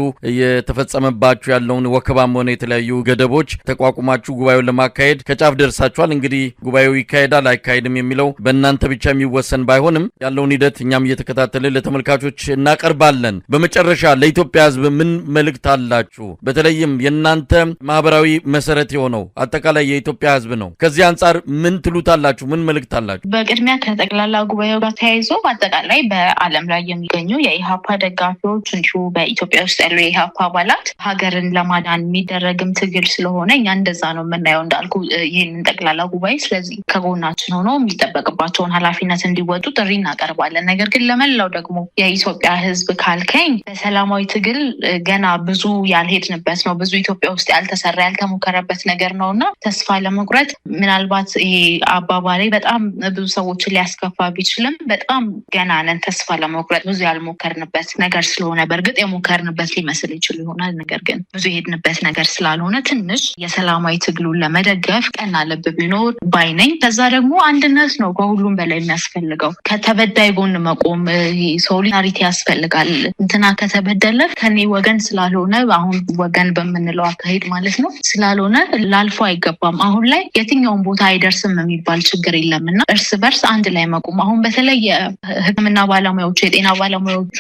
የተፈጸመባችሁ ያለውን ወከባም ሆነ የተለያዩ ገደቦች ተቋቁማችሁ ጉባኤውን ለማካሄድ ከጫፍ ደርሳችኋል። እንግዲህ ጉባኤው ይካሄዳል አይካሄድም የሚለው በእናንተ ብቻ የሚወሰን ባይሆንም ያለውን ሂደት እኛም እየተከታተልን ለተመልካቾች እናቀርባለን። በመጨረሻ ለኢትዮጵያ ህዝብ ምን መልእክት አላችሁ? በተለይም የእናንተ ማህበራዊ መሰረት የሆነው አጠቃላይ የኢትዮጵያ ህዝብ ነው። ከዚህ አንጻር ምን ትሉታላችሁ? ምን መልእክት አላችሁ? በቅድሚያ ከጠቅላላ ጉባኤው ጋር ተያይዞ በአጠቃላይ በዓለም ላይ የሚገኙ የኢህአፓ ደጋፊዎች እንዲሁ በኢትዮጵያ ውስጥ ያሉ የኢህአፓ አባላት ሀገርን ለማዳን የሚደረግም ትግል ስለሆነ እኛ እንደዛ ነው የምናየው እንዳልኩ ይህንን ጠቅላላ ጉባኤ። ስለዚህ ከጎናችን ሆኖ የሚጠበቅባቸውን ኃላፊነት እንዲወጡ ጥሪ እናቀርባለን። ነገር ግን ለመላው ደግሞ የኢትዮጵያ ህዝብ ካልከኝ በሰላማዊ ትግል ገና ብዙ ያልሄድንበት ነው። ብዙ ኢትዮጵያ ውስጥ ያልተሰራ ያልተሞከረበት ነገር ነው እና ተስፋ ለመቁረጥ ምናልባት ይሄ አባባሌ በጣም ብዙ ሰዎችን ሊያስከፋ ቢችልም በጣም ገና ነን። ተስፋ ለመቁረጥ ብዙ ያልሞከርንበት ነገር ስለሆነ በእርግጥ የሞከርንበት ሊመስል ይችል ይሆናል። ነገር ግን ብዙ የሄድንበት ነገር ስላልሆነ ትንሽ የሰላማዊ ትግሉን ለመደገፍ ቀና ልብ ቢኖር ባይነኝ። ከዛ ደግሞ አንድነት ነው ከሁሉም በላይ የሚያስፈልገው። ከተበዳይ ጎን መቆም ሶሊዳሪቲ ያስፈልጋል። እንትና ከተበደለ ከኔ ወገን ስላልሆነ አሁን ወገን በምንለው አካሄድ ማለት ነው ስላልሆነ ላልፎ አይገባም። አሁን ላይ የትኛውን ቦታ አይደርስም የሚባል ችግር የለምና እርስ በርስ አንድ ላይ መቆም። አሁን በተለይ የሕክምና ባለሙያዎቹ የጤና ባለሙያዎቹ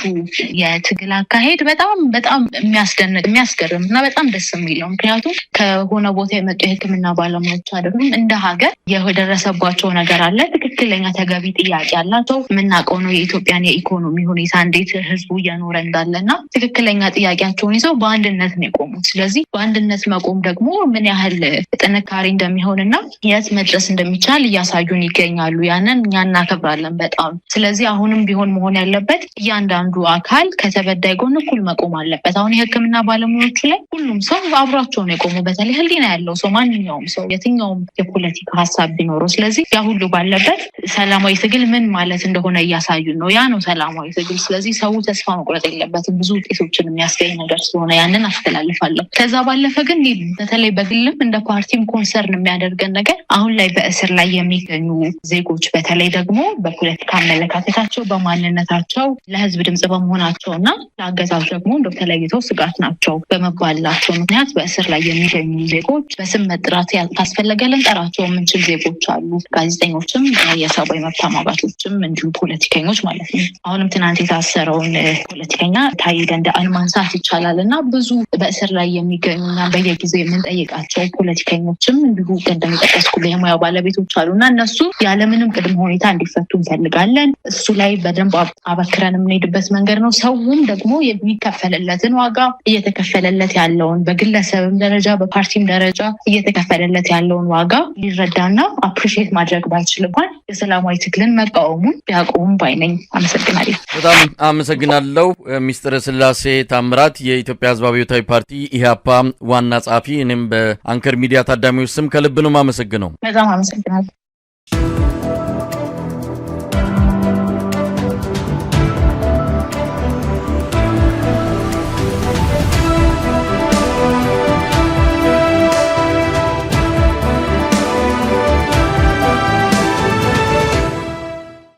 የትግል አካሄድ በጣም በጣም የሚያስደንቅ የሚያስገርም እና በጣም ደስ የሚለው ምክንያቱም ከሆነ ቦታ የመጡ የሕክምና ባለሙያዎች አይደሉም። እንደ ሀገር የደረሰባቸው ነገር አለ። ትክክለኛ ተገቢ ጥያቄ አላቸው። የምናውቀው ነው የኢትዮጵያን የኢኮኖሚ ሁኔታ እንዴት ህዝቡ እየኖረ እንዳለና ትክክለኛ ጥያቄያቸውን ይዘው በአንድነት ነው የቆሙት። ስለዚህ በአንድነት መቆም ደግሞ ምን ያህል ጥንካሬ እንደሚሆንና የት መድረስ እንደሚቻል እያሳዩን ይገኛሉ። ያንን እኛ እናከብራለን በጣም። ስለዚህ አሁንም ቢሆን መሆን ያለበት እያንዳንዱ አካል ከተበዳይ ጎን እኩል መቆም አለበት። አሁን የህክምና ባለሙያዎቹ ላይ ሁሉም ሰው አብሯቸው ነው የቆሙ። በተለይ ህሊና ያለው ሰው ማንኛውም ሰው የትኛውም የፖለቲካ ሀሳብ ቢኖረው። ስለዚህ ያ ሁሉ ባለበት ሰላማዊ ትግል ምን ማለት እንደሆነ እያሳዩን ነው። ያ ነው ሰላማዊ ትግል። ስለዚህ ሰው ተስፋ መቁረጥ የለበትም። ብዙ ውጤቶችን የሚያስገኝ ነገር ስለሆነ ያንን አስተላልፋለሁ። ከዛ ባለፈ ግን በተለይ በግልም እንደ ፓርቲም ኮንሰርን የሚያደርገን ነገር አሁን ላይ በእስር ላይ የሚገኙ ዜጎች በተለይ ደግሞ በፖለቲካ አመለካከታቸው በማንነታቸው ለህዝብ ድምጽ በመሆናቸው እና ለአገዛዙ ደግሞ ተለይተው ስጋት ናቸው በመባላቸው ምክንያት በእስር ላይ የሚገኙ ዜጎች በስም መጥራት ካስፈለገ ልንጠራቸው የምንችል ዜጎች አሉ። ጋዜጠኞችም የሰብአዊ መብት ተሟጋቾችም እንዲሁ ፖለቲከኞች ማለት ነው። አሁንም ትናንት የታሰረውን ፖለቲከኛ ታዬ ደንደአን ማንሳት ይቻላል እና ብዙ በእስር ላይ የሚገኙና በየጊዜው የምንጠይቃቸው ፖለቲከኞችም እንዲሁ ቀደም የጠቀስኩት የሙያ ባለቤቶች አሉ እና እነሱ ያለምንም ቅድመ ሁኔታ እንዲፈቱ እንፈልጋለን። እሱ ላይ በደንብ አበክረን የምንሄድበት መንገድ ነው። ሰውም ደግሞ የሚከፈልለትን ዋጋ እየተከፈለለት ያለውን በግለሰብም ደረጃ በፓርቲም ደረጃ እየተከፈለለት ያለውን ዋጋ ሊረዳና አፕሪሺየት ማድረግ ባይችል እንኳን የሰላማዊ ትግልን መቃወሙን ቢያቆሙ ባይነኝ። አመሰግናለሁ። በጣም አመሰግናለሁ። ሚስጥር ስላሴ ታምራት የኢትዮጵያ ሕዝባዊ አብዮታዊ ፓርቲ ኢህአፓ ዋና ጸሐፊ። እኔም በአንከር ሚዲያ ታዳሚዎች ስም ከልብ ነው የማመሰግነው። በጣም አመሰግናለሁ።